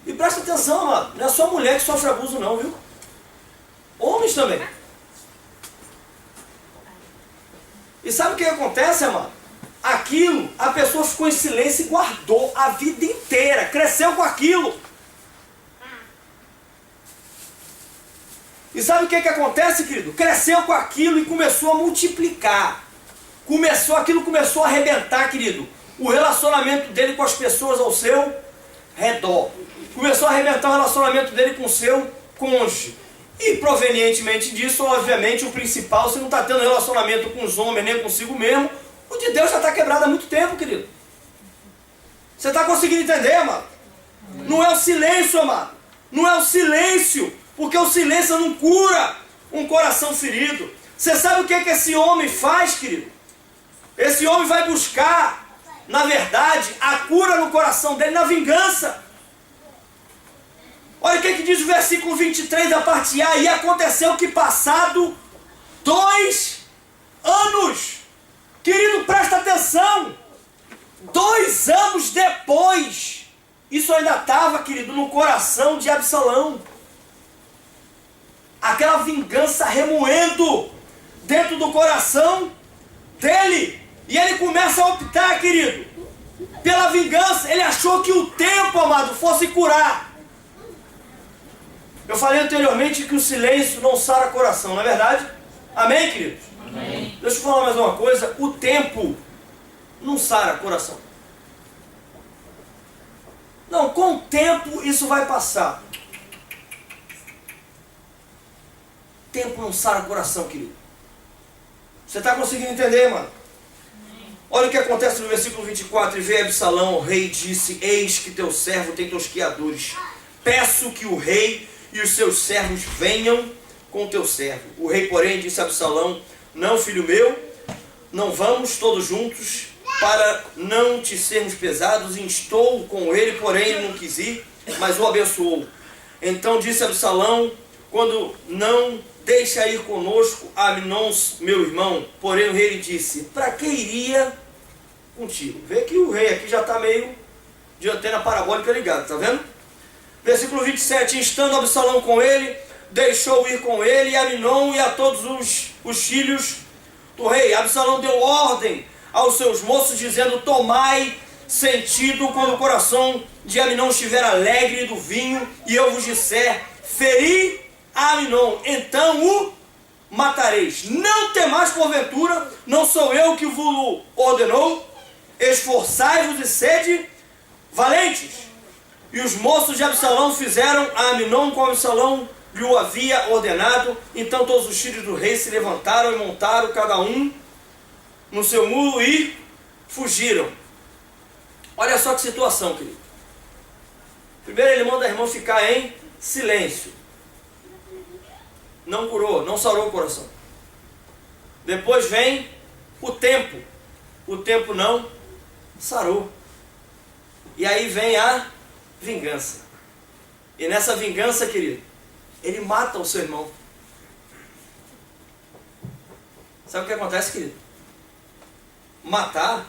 E presta atenção, amado, não é só mulher que sofre abuso não, viu? Homens também. E sabe o que acontece, amado? Aquilo, a pessoa ficou em silêncio e guardou a vida inteira, cresceu com aquilo. E sabe o que acontece, querido? Cresceu com aquilo e começou a multiplicar. Aquilo começou a arrebentar, querido, o relacionamento dele com as pessoas ao seu redor. Começou a arrebentar o relacionamento dele com o seu cônjuge. E provenientemente disso, obviamente, o principal, se não está tendo relacionamento com os homens nem consigo mesmo, o de Deus já está quebrado há muito tempo, querido. Você está conseguindo entender, amado? Não é o silêncio, amado. Não é o silêncio, porque o silêncio não cura um coração ferido. Você sabe o que esse homem faz, querido? Esse homem vai buscar, na verdade, a cura no coração dele na vingança. Olha o que diz o versículo 23 da parte A. E aconteceu que passado 2 anos, querido, presta atenção, 2 anos depois, isso ainda estava, querido, no coração de Absalão. Aquela vingança remoendo dentro do coração dele. E ele começa a optar, querido, pela vingança. Ele achou que o tempo, amado, fosse curar. Eu falei anteriormente que o silêncio não sara coração, não é verdade? Amém, queridos? Amém. Deixa eu falar mais uma coisa. O tempo não sara coração. Não, com o tempo isso vai passar. Tempo não sara coração, querido. Você está conseguindo entender, mano? Olha o que acontece no versículo 24. E veio Absalão, o rei, disse: eis que teu servo tem tosqueadores. Peço que o rei e os seus servos venham com teu servo. O rei, porém, disse a Absalão: não, filho meu, não vamos todos juntos, para não te sermos pesados. Instou com ele, porém ele não quis ir, mas o abençoou. Então disse Absalão: quando não deixa ir conosco Amnon, meu irmão. Porém o rei lhe disse: para que iria contigo? Vê que o rei aqui já está meio de antena parabólica ligado, tá vendo? Versículo 27, estando Absalão com ele, deixou ir com ele e Amnon e a todos os filhos do rei. Absalão deu ordem aos seus moços, dizendo: tomai sentido quando o coração de Amnon estiver alegre do vinho, e eu vos disser: feri a Amnon, então o matareis. Não temais porventura, não sou eu que vos ordenou? Esforçai-vos e sede valentes. E os moços de Absalão fizeram a Amnon como Absalão lhe havia ordenado. Então todos os filhos do rei se levantaram e montaram, cada um no seu mulo, e fugiram. Olha só que situação, querido. Primeiro ele manda a irmã ficar em silêncio. Não curou, não sarou o coração. Depois vem o tempo. O tempo não sarou. E aí vem a vingança. E nessa vingança, querido, ele mata o seu irmão. Sabe o que acontece, querido? Matar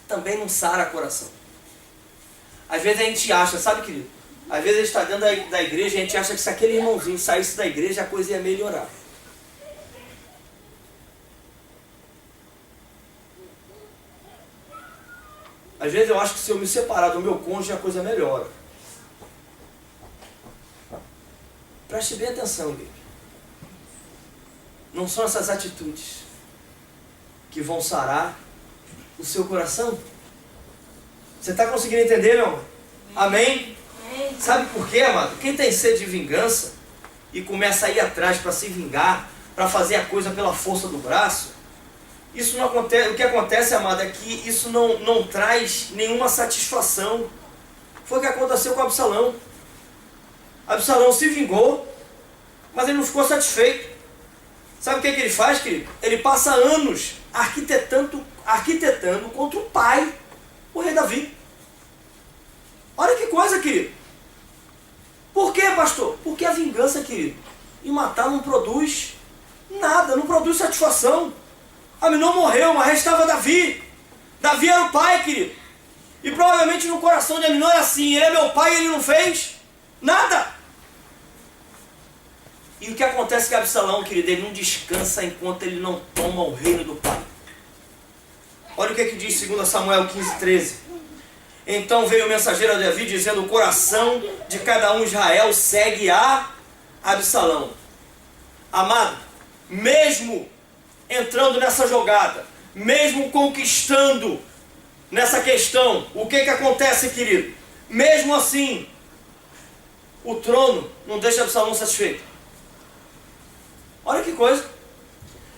também não sara coração. Às vezes a gente acha, sabe, querido? Às vezes a gente está dentro da igreja e a gente acha que se aquele irmãozinho saísse da igreja, a coisa ia melhorar. Às vezes eu acho que se eu me separar do meu cônjuge, a coisa melhora. Preste bem atenção, igreja. Não são essas atitudes que vão sarar o seu coração? Você está conseguindo entender, meu amor? Amém? Sabe por quê, amado? Quem tem sede de vingança e começa a ir atrás para se vingar, para fazer a coisa pela força do braço, isso não acontece. O que acontece, amado, é que isso não traz nenhuma satisfação. Foi o que aconteceu com Absalão. Absalão se vingou, mas ele não ficou satisfeito. Sabe o que ele faz, querido? Ele passa anos arquitetando contra o pai, o rei Davi. Olha que coisa, querido. Por quê, pastor? Porque a vingança, querido, e matar não produz nada, não produz satisfação. Aminon morreu, mas restava Davi. Davi era o pai, querido. E provavelmente no coração de Aminon era assim: ele é meu pai e ele não fez nada. E o que acontece com Absalão, querido? Ele não descansa enquanto ele não toma o reino do pai. Olha o que diz 2 Samuel 15:13. Então veio o mensageiro a Davi dizendo: o coração de cada um Israel segue a Absalão. Amado, mesmo entrando nessa jogada, mesmo conquistando nessa questão, o que acontece, querido? Mesmo assim, o trono não deixa Absalão satisfeito. Olha que coisa.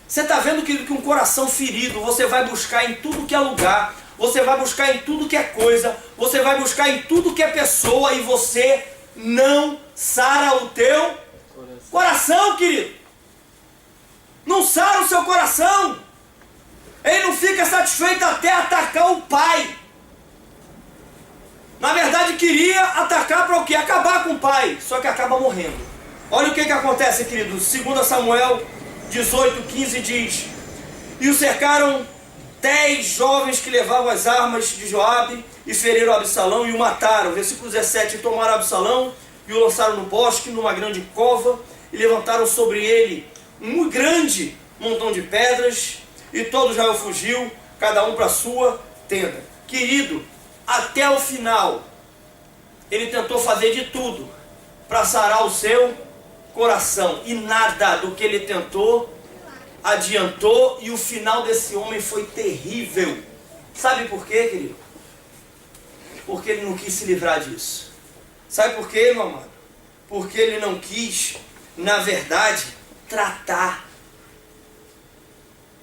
Você está vendo que um coração ferido, você vai buscar em tudo que é lugar, você vai buscar em tudo que é coisa, você vai buscar em tudo que é pessoa, e você não sara o teu coração, querido. Não sara o seu coração. Ele não fica satisfeito até atacar o pai. Na verdade queria atacar para o quê? Acabar com o pai. Só que acaba morrendo. Olha o que acontece, querido. 2 Samuel 18:15 diz: e o cercaram 10 jovens que levavam as armas de Joabe, e feriram Absalão e o mataram. Versículo 17: e tomaram Absalão e o lançaram no bosque, numa grande cova, e levantaram sobre ele um grande montão de pedras, e todo Israel fugiu, cada um para a sua tenda. Querido, até o final, ele tentou fazer de tudo para sarar o seu coração, e nada do que ele tentou adiantou, e o final desse homem foi terrível. Sabe por quê, querido? Porque ele não quis se livrar disso. Sabe por quê, meu amado? Porque ele não quis, na verdade, tratar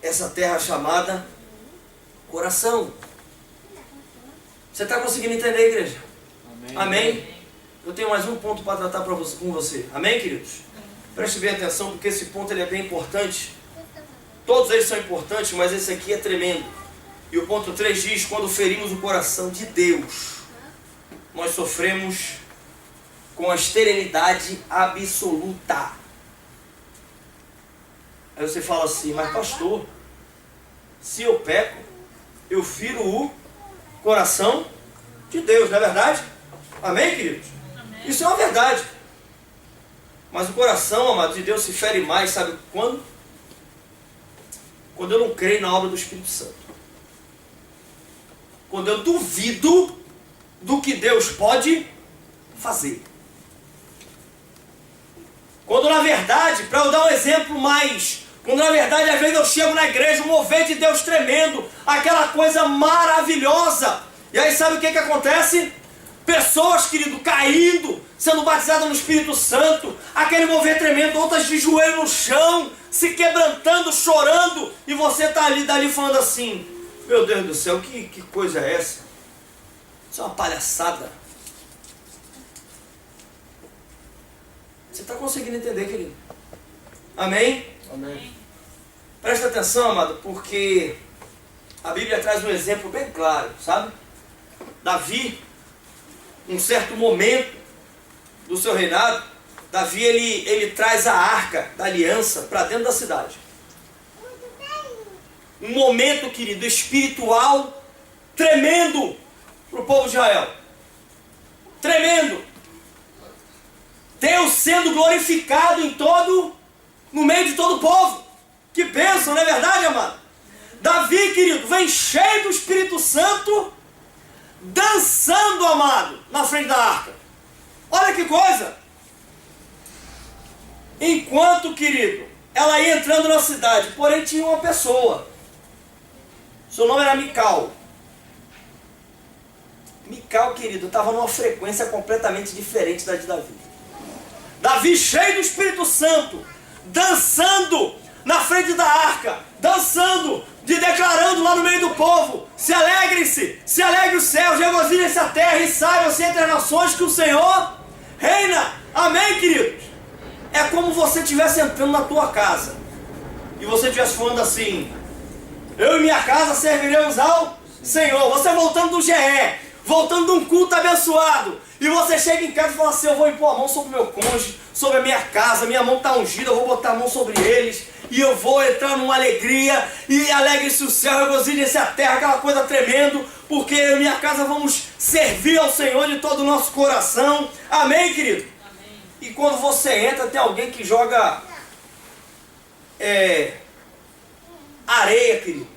essa terra chamada coração. Você está conseguindo entender, igreja? Amém? Amém? Eu tenho mais um ponto para tratar com você. Amém, queridos? Preste bem atenção, porque esse ponto ele é bem importante. Todos eles são importantes, mas esse aqui é tremendo. E o ponto 3 diz: quando ferimos o coração de Deus, nós sofremos com a esterilidade absoluta. Aí você fala assim: mas pastor, se eu peco, eu firo o coração de Deus, não é verdade? Amém, queridos? Amém. Isso é uma verdade. Mas o coração, amado, de Deus se fere mais, sabe quando? Quando eu não creio na obra do Espírito Santo. Quando eu duvido do que Deus pode fazer. Quando na verdade, para eu dar um exemplo mais, quando na verdade às vezes eu chego na igreja, um mover de Deus tremendo, aquela coisa maravilhosa, e aí sabe o que acontece? Pessoas, querido, caindo, sendo batizadas no Espírito Santo, aquele mover tremendo, outras de joelho no chão, se quebrantando, chorando, e você está ali, dali falando assim, meu Deus do céu, que coisa é essa? Isso é uma palhaçada. Você está conseguindo entender, querido? Amém? Amém. Presta atenção, amado, porque a Bíblia traz um exemplo bem claro, sabe? Davi, um certo momento do seu reinado, Davi ele traz a arca da aliança para dentro da cidade. Um momento, querido, espiritual tremendo para o povo de Israel. Tremendo. Deus sendo glorificado no meio de todo o povo. Que bênção, não é verdade, amado? Davi, querido, vem cheio do Espírito Santo, dançando, amado, na frente da arca. Olha que coisa. Enquanto, querido, ela ia entrando na cidade, porém tinha uma pessoa. Seu nome era Mical. Mical, querido, estava numa frequência completamente diferente da de Davi. Davi cheio do Espírito Santo, dançando na frente da arca, dançando, declarando lá no meio do povo, se alegrem-se, se alegre o céu, regozijem-se a terra e saibam-se entre as nações que o Senhor reina. Amém, queridos? É como você estivesse entrando na tua casa e você estivesse falando assim, eu e minha casa serviremos ao Senhor. Você voltando do GE, voltando de um culto abençoado, e você chega em casa e fala assim, eu vou impor a mão sobre o meu cônjuge, sobre a minha casa, minha mão está ungida, eu vou botar a mão sobre eles, e eu vou entrar numa alegria, e alegre-se o céu, regozijem-se a terra, aquela coisa tremendo, porque eu e minha casa vamos servir ao Senhor de todo o nosso coração. Amém, querido? Amém. E quando você entra, tem alguém que joga areia, querido,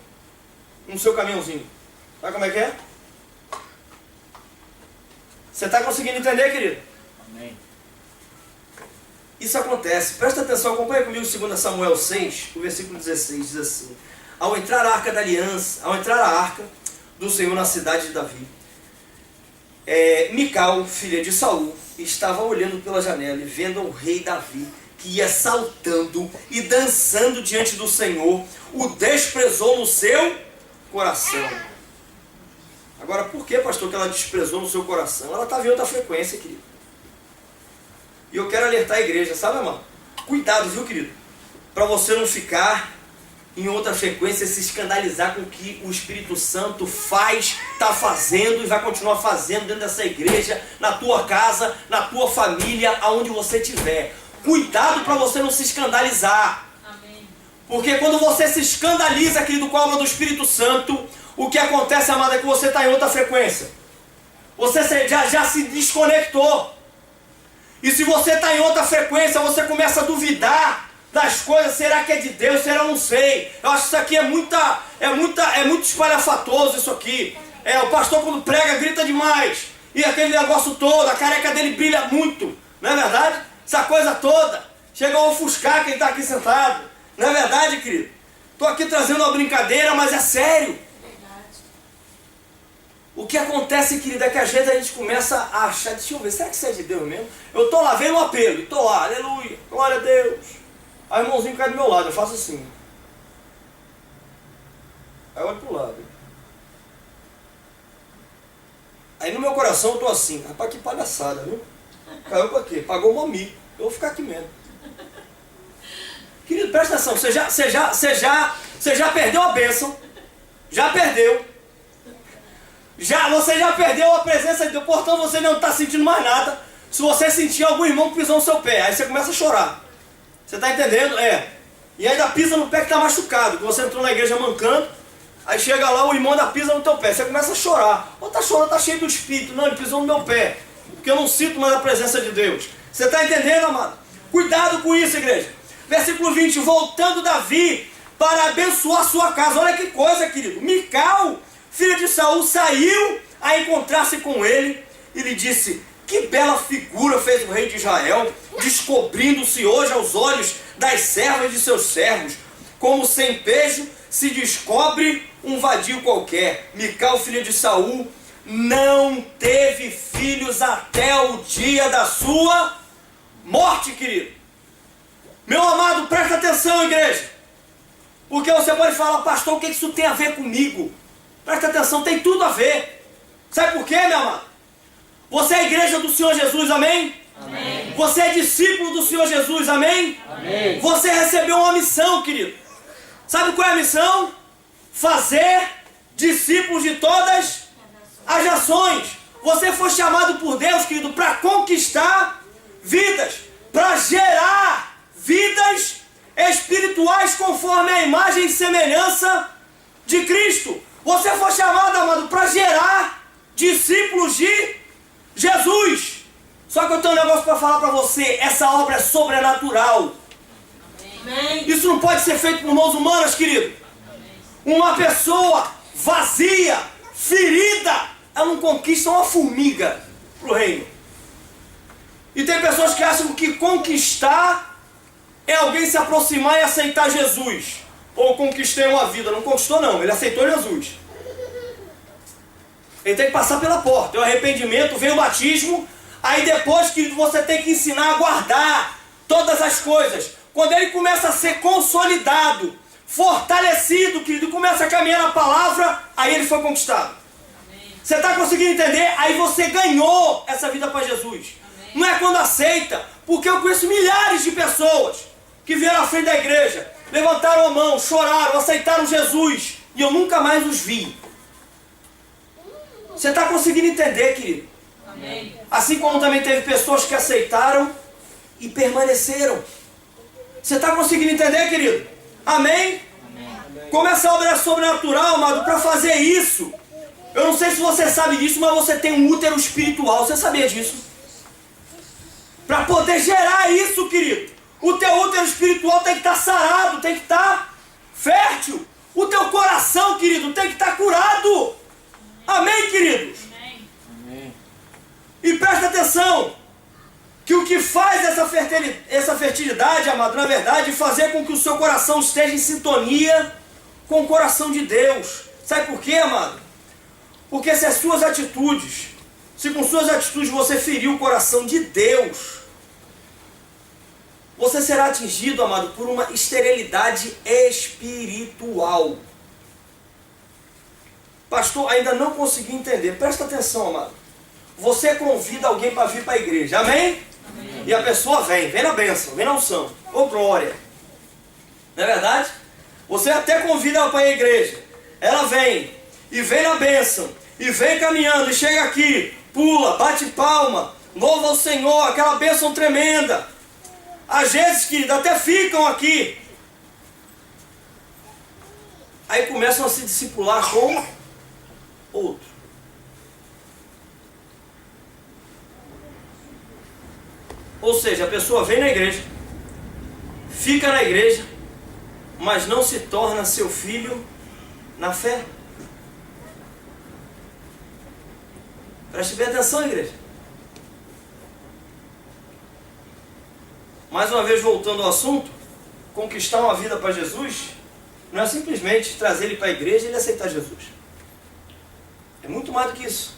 no seu caminhãozinho. Sabe como é que é? Você está conseguindo entender, querido? Amém. Isso acontece. Presta atenção, acompanha comigo 2 Samuel 6, o versículo 16, diz assim. Ao entrar a arca da aliança, ao entrar a arca do Senhor na cidade de Davi, Mical, filha de Saul, estava olhando pela janela e vendo o rei Davi, que ia saltando e dançando diante do Senhor, o desprezou no seu coração. Agora, por que, pastor, que ela desprezou no seu coração? Ela estava em outra frequência, querido. E eu quero alertar a igreja, sabe, irmão? Cuidado, viu, querido? Para você não ficar em outra frequência e se escandalizar com o que o Espírito Santo faz, está fazendo e vai continuar fazendo dentro dessa igreja, na tua casa, na tua família, aonde você estiver. Cuidado para você não se escandalizar. Amém. Porque quando você se escandaliza, querido, com a obra do Espírito Santo, o que acontece, amado, é que você está em outra frequência. Você já se desconectou. E se você está em outra frequência, você começa a duvidar das coisas. Será que é de Deus? Será? Eu não sei. Eu acho que isso aqui é muito espalhafatoso isso aqui. O pastor quando prega grita demais. E aquele negócio todo, a careca dele brilha muito. Não é verdade? Essa coisa toda. Chega a ofuscar quem está aqui sentado. Não é verdade, querido? Estou aqui trazendo uma brincadeira, mas é sério. O que acontece, querido, é que às vezes a gente começa a achar, deixa eu ver, será que isso é de Deus mesmo? Eu estou lá, vendo um apelo, estou lá, aleluia, glória a Deus. Aí o irmãozinho cai do meu lado, eu faço assim. Aí eu olho para o lado. Aí no meu coração eu estou assim, rapaz, que palhaçada, viu? Caiu para quê? Pagou uma mico, eu vou ficar aqui mesmo. Querido, presta atenção, você já perdeu a bênção, já perdeu. Você já perdeu a presença de Deus, portanto você não está sentindo mais nada. Se você sentir algum irmão que pisou no seu pé, aí você começa a chorar. Você está entendendo? E ainda pisa no pé que está machucado, que você entrou na igreja mancando, aí chega lá, o irmão ainda pisa no teu pé, você começa a chorar. Ou está chorando, está cheio do Espírito. Não, ele pisou no meu pé, porque eu não sinto mais a presença de Deus. Você está entendendo, amado? Cuidado com isso, igreja. Versículo 20, voltando Davi para abençoar sua casa. Olha que coisa, querido. Mical, filha de Saul, saiu a encontrar-se com ele e lhe disse, que bela figura fez o rei de Israel, descobrindo-se hoje aos olhos das servas de seus servos, como sem pejo se descobre um vadio qualquer. Mical, filha de Saul, não teve filhos filhos até o dia da sua morte, querido. Meu amado, presta atenção, igreja. Porque você pode falar, pastor, o que isso tem a ver comigo? Presta atenção, tem tudo a ver. Sabe por quê, meu amado? Você é a igreja do Senhor Jesus, amém? Amém. Você é discípulo do Senhor Jesus, amém? Amém. Você recebeu uma missão, querido. Sabe qual é a missão? Fazer discípulos de todas as nações. Você foi chamado por Deus, querido, para conquistar vidas, para gerar vidas espirituais conforme a imagem e semelhança de Cristo. Você foi chamado, amado, para gerar discípulos de Jesus. Só que eu tenho um negócio para falar para você. Essa obra é sobrenatural. Amém. Isso não pode ser feito por mãos humanas, querido. Uma pessoa vazia, ferida, ela não conquista uma formiga para o reino. E tem pessoas que acham que conquistar é alguém se aproximar e aceitar Jesus. Ou conquistei uma vida. Não conquistou não, ele aceitou Jesus. Ele tem que passar pela porta. Tem o arrependimento, vem o batismo. Aí depois, querido, você tem que ensinar a guardar todas as coisas. Quando ele começa a ser consolidado, fortalecido, querido, começa a caminhar na palavra, aí ele foi conquistado. Amém. Você está conseguindo entender? Aí você ganhou essa vida para Jesus. Amém. Não é quando aceita, porque eu conheço milhares de pessoas que vieram à frente da igreja, levantaram a mão, choraram, aceitaram Jesus, e eu nunca mais os vi. Você está conseguindo entender, querido? Amém. Assim como também teve pessoas que aceitaram e permaneceram. Você está conseguindo entender, querido? Amém? Amém. Como essa obra é sobrenatural, amado, para fazer isso, eu não sei se você sabe disso, mas você tem um útero espiritual. Você sabia disso? Para poder gerar isso, querido, o teu útero espiritual tem que estar sarado, tem que estar fértil. O teu coração, querido, tem que estar curado. Amém, queridos? Amém. E presta atenção, que o que faz essa fertilidade, amado, na verdade, é fazer com que o seu coração esteja em sintonia com o coração de Deus. Sabe por quê, amado? Porque se com suas atitudes você ferir o coração de Deus, você será atingido, amado, por uma esterilidade espiritual. Pastor, ainda não consegui entender. Presta atenção, amado. Você convida alguém para vir para a igreja, amém? Amém? E a pessoa vem na bênção, vem na unção, ou glória. Não é verdade? Você até convida ela para a igreja. Ela vem, e vem na bênção, e vem caminhando, e chega aqui, pula, bate palma, louva o Senhor, aquela bênção tremenda. Às vezes, querido, até ficam aqui. Aí começam a se discipular com outro. Ou seja, a pessoa vem na igreja, fica na igreja, mas não se torna seu filho na fé. Preste bem atenção, igreja. Mais uma vez, voltando ao assunto, conquistar uma vida para Jesus não é simplesmente trazer ele para a igreja e ele aceitar Jesus. É muito mais do que isso.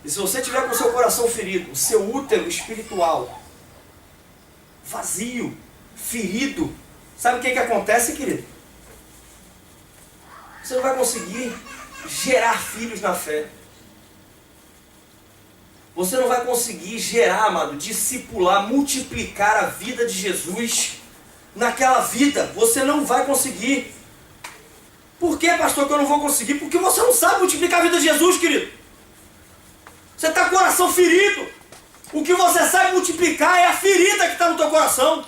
E se você tiver com o seu coração ferido, o seu útero espiritual vazio, ferido, sabe o que acontece, querido? Você não vai conseguir gerar filhos na fé. Você não vai conseguir gerar, amado, discipular, multiplicar a vida de Jesus naquela vida. Você não vai conseguir. Por que, pastor, que eu não vou conseguir? Porque você não sabe multiplicar a vida de Jesus, querido. Você está com o coração ferido. O que você sabe multiplicar é a ferida que está no teu coração.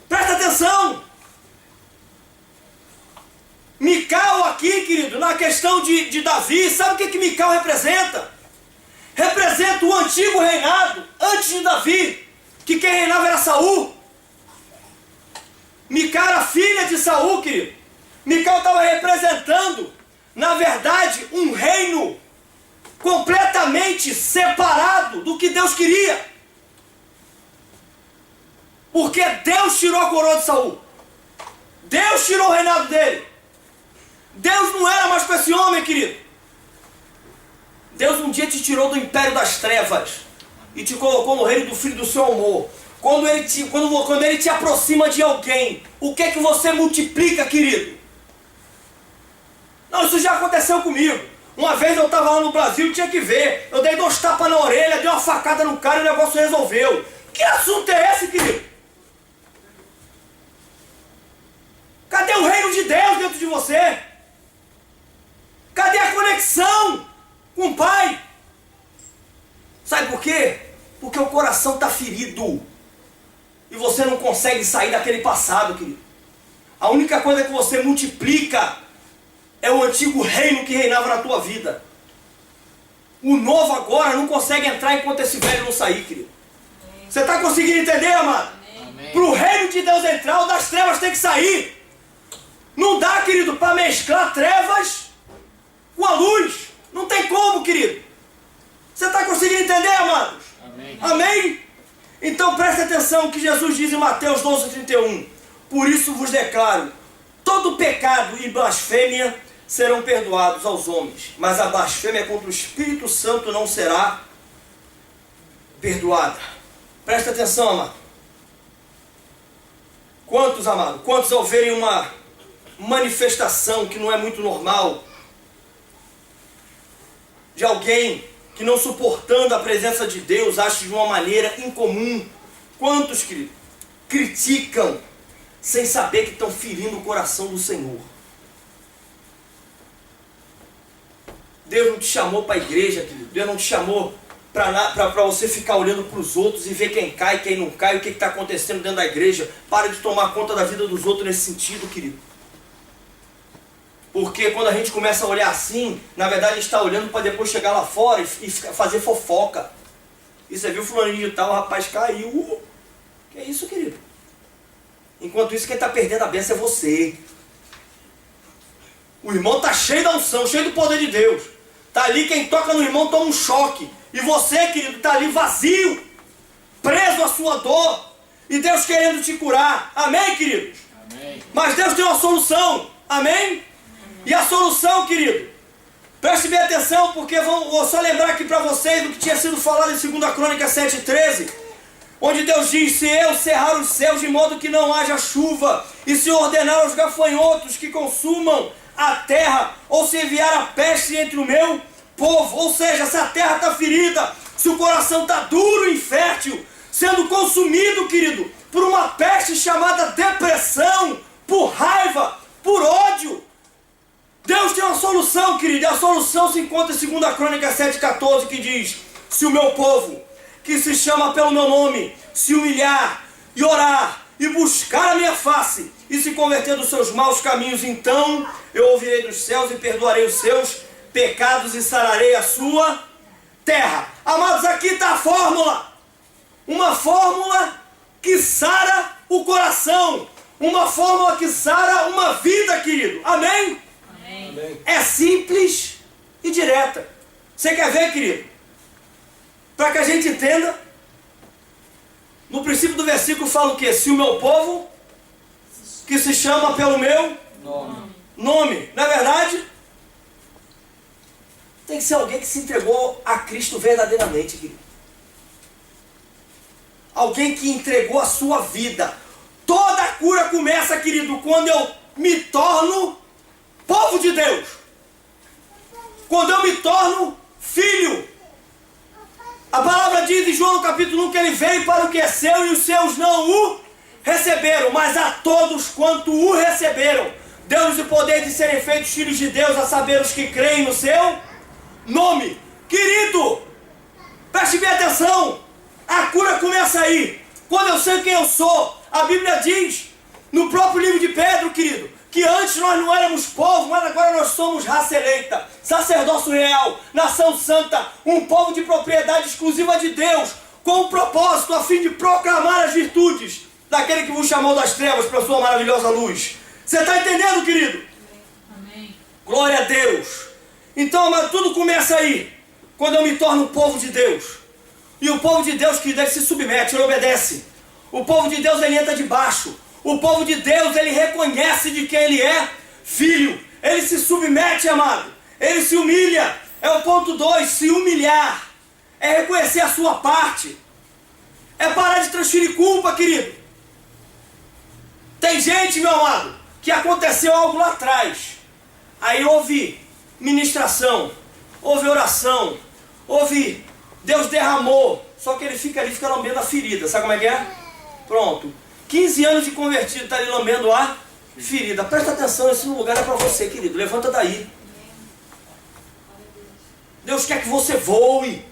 Presta atenção. Mical aqui, querido, na questão de Davi, sabe o que Mical representa? Representa o antigo reinado, antes de Davi, que quem reinava era Saul. Mical era filha de Saul, querido. Mical estava representando, na verdade, um reino completamente separado do que Deus queria. Porque Deus tirou a coroa de Saul. Deus tirou o reinado dele. Deus não era mais com esse homem, querido. Deus um dia te tirou do império das trevas e te colocou no reino do Filho do seu amor. Quando ele te aproxima de alguém, o que é que você multiplica, querido? Não, isso já aconteceu comigo. Uma vez eu estava lá no Brasil e tinha que ver. Eu dei 2 tapas na orelha, dei uma facada no cara e o negócio resolveu. Que assunto é esse, querido? Cadê o reino de Deus dentro de você? Cadê a conexão com o Pai? Sabe por quê? Porque o coração está ferido. E você não consegue sair daquele passado, querido. A única coisa que você multiplica é o antigo reino que reinava na tua vida. O novo agora não consegue entrar enquanto esse velho não sair, querido. Você está conseguindo entender, amado? Para o reino de Deus entrar, o das trevas tem que sair. Não dá, querido, para mesclar trevas com a luz. Não tem como, querido. Você está conseguindo entender, amados? Amém. Amém? Então preste atenção que Jesus diz em Mateus 12:31. Por isso vos declaro, todo pecado e blasfêmia serão perdoados aos homens, mas a blasfêmia contra o Espírito Santo não será perdoada. Preste atenção, amado. Quantos, amado? Quantos ao verem uma manifestação que não é muito normal de alguém que não suportando a presença de Deus age de uma maneira incomum? Quantos, querido, criticam sem saber que estão ferindo o coração do Senhor? Deus não te chamou para a igreja, querido. Deus não te chamou para você ficar olhando para os outros e ver quem cai, quem não cai, o que está acontecendo dentro da igreja. Para de tomar conta da vida dos outros nesse sentido, querido. Porque quando a gente começa a olhar assim, na verdade a gente está olhando para depois chegar lá fora e fazer fofoca. E você viu o fulaninho de tal, o rapaz caiu. Que é isso, querido? Enquanto isso, quem está perdendo a bênção é você. O irmão está cheio da unção, cheio do poder de Deus. Está ali, quem toca no irmão toma um choque. E você, querido, está ali vazio, preso à sua dor. E Deus querendo te curar. Amém, queridos? Amém. Mas Deus tem uma solução. Amém? E a solução, querido, preste bem atenção, porque vou só lembrar aqui para vocês do que tinha sido falado em 2 Crônicas 7:13, onde Deus diz: se eu cerrar os céus de modo que não haja chuva, e se ordenar aos gafanhotos que consumam a terra, ou se enviar a peste entre o meu povo, ou seja, se a terra está ferida, se o coração está duro e infértil, sendo consumido, querido, por uma peste chamada depressão, por raiva, por ódio, Deus tem uma solução, querido. E a solução se encontra em 2 Crônicas 7:14, que diz: se o meu povo, que se chama pelo meu nome, se humilhar e orar e buscar a minha face e se converter dos seus maus caminhos, então eu ouvirei dos céus e perdoarei os seus pecados e sararei a sua terra. Amados, aqui está a fórmula. Uma fórmula que sara o coração. Uma fórmula que sara uma vida, querido. Amém? Amém. É simples e direta. Você quer ver, querido? Para que a gente entenda, no princípio do versículo fala o quê? Se o meu povo, que se chama pelo meu nome. Na verdade, tem que ser alguém que se entregou a Cristo verdadeiramente, querido. Alguém que entregou a sua vida. Toda a cura começa, querido, quando eu me torno povo de Deus. Quando eu me torno filho. A palavra diz em João no capítulo 1 que ele veio para o que é seu e os seus não o receberam, mas a todos quanto o receberam, deu-lhes o poder de serem feitos filhos de Deus, a saber os que creem no seu nome. Querido, preste bem atenção, a cura começa aí, quando eu sei quem eu sou. A Bíblia diz, no próprio livro de Pedro, querido, que antes nós não éramos povo, mas agora nós somos raça eleita, sacerdócio real, nação santa, um povo de propriedade exclusiva de Deus, com um propósito a fim de proclamar as virtudes daquele que vos chamou das trevas para a sua maravilhosa luz. Você está entendendo, querido? Amém. Glória a Deus. Então, mas tudo começa aí, quando eu me torno povo de Deus. E o povo de Deus, querido, ele se submete, ele obedece. O povo de Deus, ele entra debaixo. O povo de Deus, ele reconhece de quem ele é filho. Ele se submete, amado. Ele se humilha. É o ponto 2, se humilhar. É reconhecer a sua parte. É parar de transferir culpa, querido. Tem gente, meu amado, que aconteceu algo lá atrás. Aí houve ministração, houve oração, houve Deus derramou. Só que ele fica ali, fica lambendo a ferida. Sabe como é que é? Pronto. 15 anos de convertido, está ali lambendo a ferida. Presta atenção, esse lugar é para você, querido. Levanta daí. Deus quer que você voe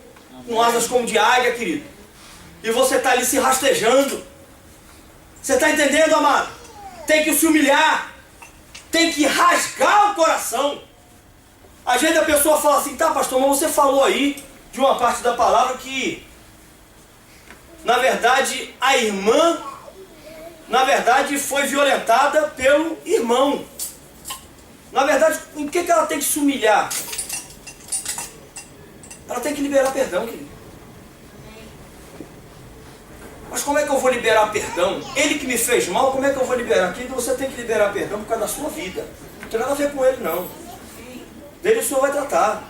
com asas como de águia, querido. E você está ali se rastejando. Você está entendendo, amado? Tem que se humilhar. Tem que rasgar o coração. Às vezes a pessoa fala assim, tá, pastor, mas você falou aí de uma parte da palavra que, na verdade, a irmã, na verdade, foi violentada pelo irmão. Na verdade, em que ela tem que se humilhar? Ela tem que liberar perdão, querido. Mas como é que eu vou liberar perdão? Ele que me fez mal, como é que eu vou liberar? Querido, você tem que liberar perdão por causa da sua vida. Não tem nada a ver com ele, não. Dele o Senhor vai tratar.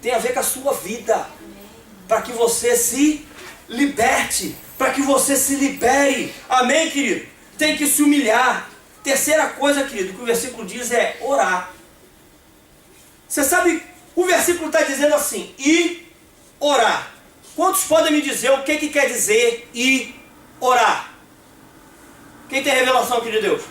Tem a ver com a sua vida. Para que você se liberte. Para que você se libere. Amém, querido? Tem que se humilhar. Terceira coisa, querido, que o versículo diz é orar. Você sabe, o versículo está dizendo assim, e orar. Quantos podem me dizer o que quer dizer e orar? Quem tem revelação aqui de Deus?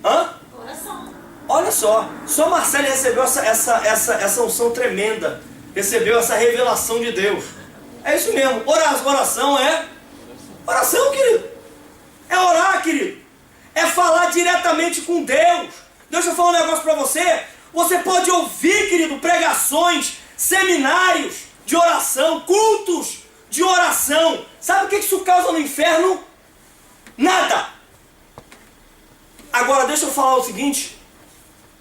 Hã? Oração. Olha só Marcelo recebeu essa unção tremenda, recebeu essa revelação de Deus. É isso mesmo, oração é oração, querido. É orar, querido. É falar diretamente com Deus. Deixa eu falar um negócio para você. Você pode ouvir, querido, pregações, seminários de oração, cultos de oração. Sabe o que isso causa no inferno? Nada. Agora deixa eu falar o seguinte.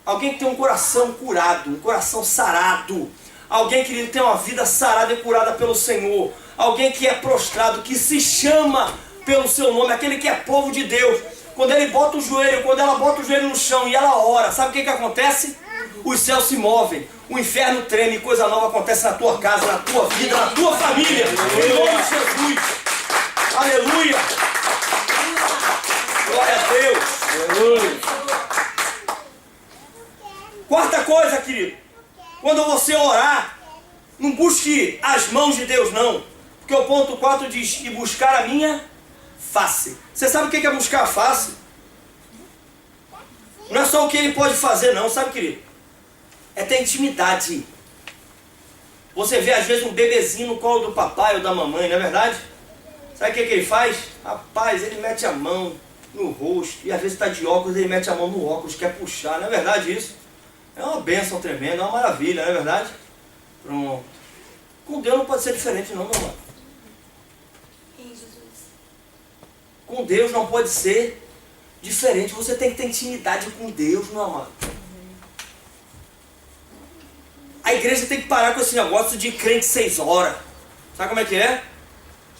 Alguém que tem um coração curado, um coração sarado. Alguém que tem uma vida sarada e curada pelo Senhor. Alguém que é prostrado, que se chama pelo seu nome, aquele que é povo de Deus. Quando ele bota o joelho, quando ela bota o joelho no chão e ela ora, sabe o que acontece? Os céus se movem, o inferno treme, coisa nova acontece na tua casa, na tua vida, na tua família. Em nome de Jesus. Aleluia. Glória a Deus. Aleluia. Quarta coisa, querido. Quando você orar, não busque as mãos de Deus, não. Porque o ponto 4 diz, e buscar a minha face. Você sabe o que é buscar a face? Não é só o que ele pode fazer, não, sabe, querido? É ter intimidade. Você vê, às vezes, um bebezinho no colo do papai ou da mamãe, não é verdade? Sabe o que ele faz? Rapaz, ele mete a mão no rosto, e às vezes está de óculos, ele mete a mão no óculos, quer puxar, não é verdade isso? É uma bênção tremenda, é uma maravilha, não é verdade? Pronto. Com Deus não pode ser diferente, não, meu irmão. Com Deus não pode ser diferente. Você tem que ter intimidade com Deus, meu amado. A igreja tem que parar com esse negócio de crente 6 horas. Sabe como é que é?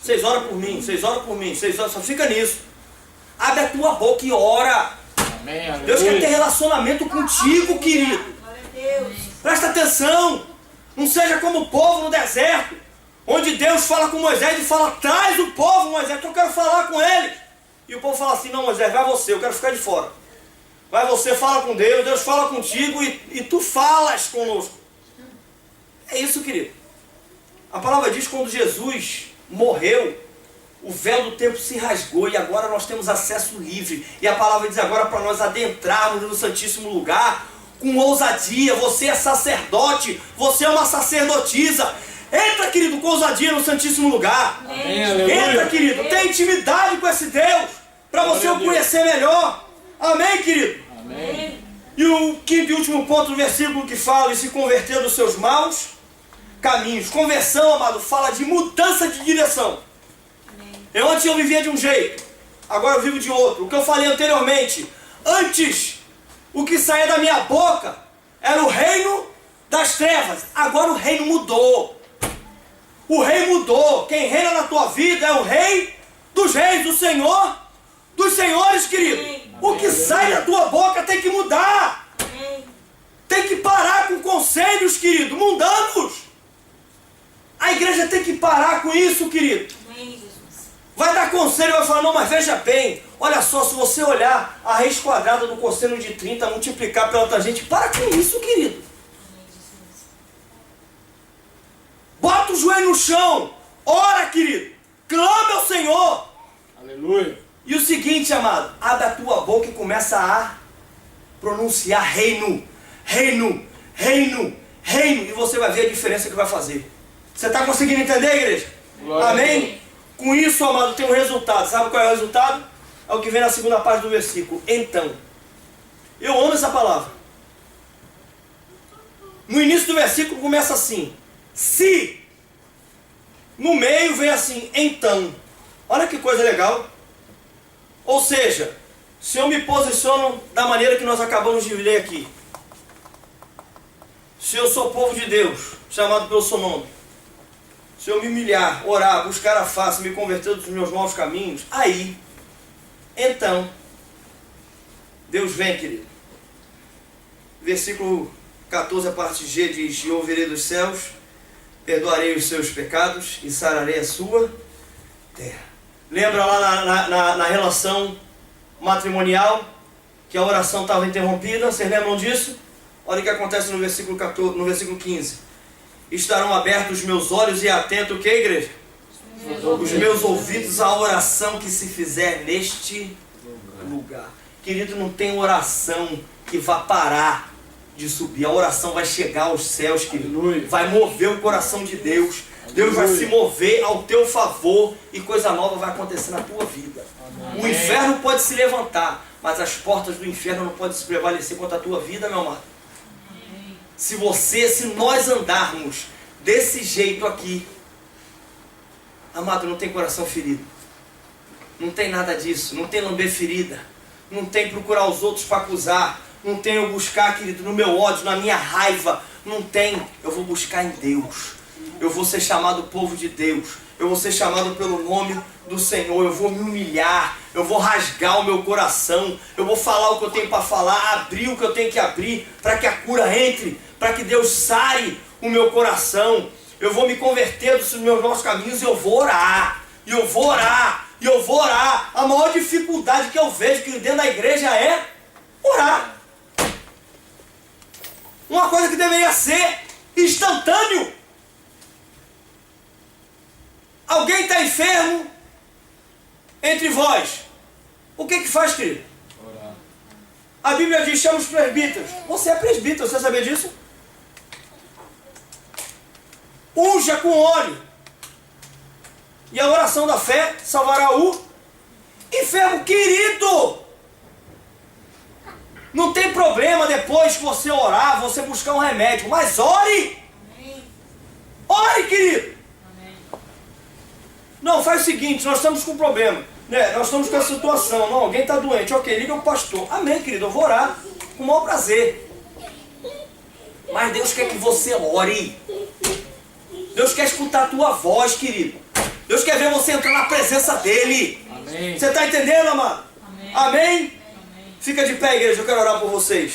6 horas por mim, 6 horas por mim, 6 horas, só fica nisso. Abre a tua boca e ora. Amém, aleluia. Deus quer ter relacionamento contigo, querido. Presta atenção. Não seja como o povo no deserto, onde Deus fala com Moisés e fala, traz o povo, Moisés, que eu quero falar com eles. E o povo fala assim, não, Moisés, vai você, eu quero ficar de fora. Vai você, fala com Deus, Deus fala contigo e tu falas conosco. É isso, querido. A palavra diz que quando Jesus morreu, o véu do templo se rasgou e agora nós temos acesso livre. E a palavra diz agora para nós adentrarmos no Santíssimo Lugar com ousadia. Você é sacerdote, você é uma sacerdotisa. Entra, querido, com ousadia no Santíssimo Lugar. Amém, aleluia. Entra, querido, tem intimidade com esse Deus, para você o conhecer melhor. Amém, querido? Amém. E o quinto e último ponto do versículo que fala e se converter dos seus maus caminhos. Conversão, amado, fala de mudança de direção. Antes eu vivia de um jeito, agora eu vivo de outro. O que eu falei anteriormente, antes o que saía da minha boca era o reino das trevas. Agora o reino mudou. O rei mudou. Quem reina na tua vida é o rei dos reis, o Senhor dos senhores, querido. O que sai da tua boca tem que mudar. Tem que parar com conselhos, querido, mundanos. A igreja tem que parar com isso, querido. Vai dar conselho e vai falar, não, mas veja bem, olha só, se você olhar a raiz quadrada do cosseno de 30, multiplicar pela tangente, para com isso, querido. Bota o joelho no chão, ora, querido, clame ao Senhor. Aleluia. E o seguinte, amado, abre a tua boca e começa a pronunciar reino, reino, reino, reino, e você vai ver a diferença que vai fazer. Você está conseguindo entender, igreja? Glória Amém? Com isso, amado, tem um resultado. Sabe qual é o resultado? É o que vem na segunda parte do versículo. Então. Eu amo essa palavra. No início do versículo começa assim. Se. No meio vem assim. Então. Olha que coisa legal. Ou seja, se eu me posiciono da maneira que nós acabamos de ler aqui. Se eu sou povo de Deus, chamado pelo seu nome. Se eu me humilhar, orar, buscar a face, me converter dos meus maus caminhos, aí, então, Deus vem, querido. Versículo 14, a parte G diz, e ouvirei dos céus, perdoarei os seus pecados e sararei a sua terra. Lembra lá na relação matrimonial, que a oração estava interrompida, vocês lembram disso? Olha o que acontece no versículo 14, no versículo 15. Estarão abertos os meus olhos e atento o que, igreja? Os meus ouvidos à oração que se fizer neste lugar. Querido, não tem oração que vá parar de subir. A oração vai chegar aos céus, querido. Vai mover o coração de Deus. Deus vai se mover ao teu favor e coisa nova vai acontecer na tua vida. O inferno pode se levantar, mas as portas do inferno não podem se prevalecer contra a tua vida, meu amado. Se nós andarmos desse jeito aqui, amado, não tem coração ferido. Não tem nada disso. Não tem lamber ferida. Não tem procurar os outros para acusar. Não tem eu buscar, querido, no meu ódio, na minha raiva. Não tem. Eu vou buscar em Deus. Eu vou ser chamado povo de Deus. Eu vou ser chamado pelo nome do Senhor. Eu vou me humilhar. Eu vou rasgar o meu coração. Eu vou falar o que eu tenho para falar. Abrir o que eu tenho que abrir. Para que a cura entre. Para que Deus sare o meu coração. Eu vou me converter dos meus maus caminhos. E eu vou orar. E eu vou orar. E eu vou orar. A maior dificuldade que eu vejo que dentro da igreja é orar. Uma coisa que deveria ser instantâneo. Alguém está enfermo entre vós. O que faz, querido? Orar. A Bíblia diz, chama os presbíteros. Você é presbítero, você sabia disso? Unja com óleo. E a oração da fé salvará o enfermo, querido. Não tem problema depois que você orar, você buscar um remédio. Mas ore. Ore, querido. Não, faz o seguinte, nós estamos com um problema, né? Nós estamos com essa situação, não, alguém está doente, ok, liga o pastor. Amém, querido, eu vou orar com o maior prazer. Mas Deus quer que você ore. Deus quer escutar a tua voz, querido. Deus quer ver você entrar na presença dEle. Amém. Você está entendendo, amado? Amém. Amém? Amém. Fica de pé, igreja, eu quero orar por vocês.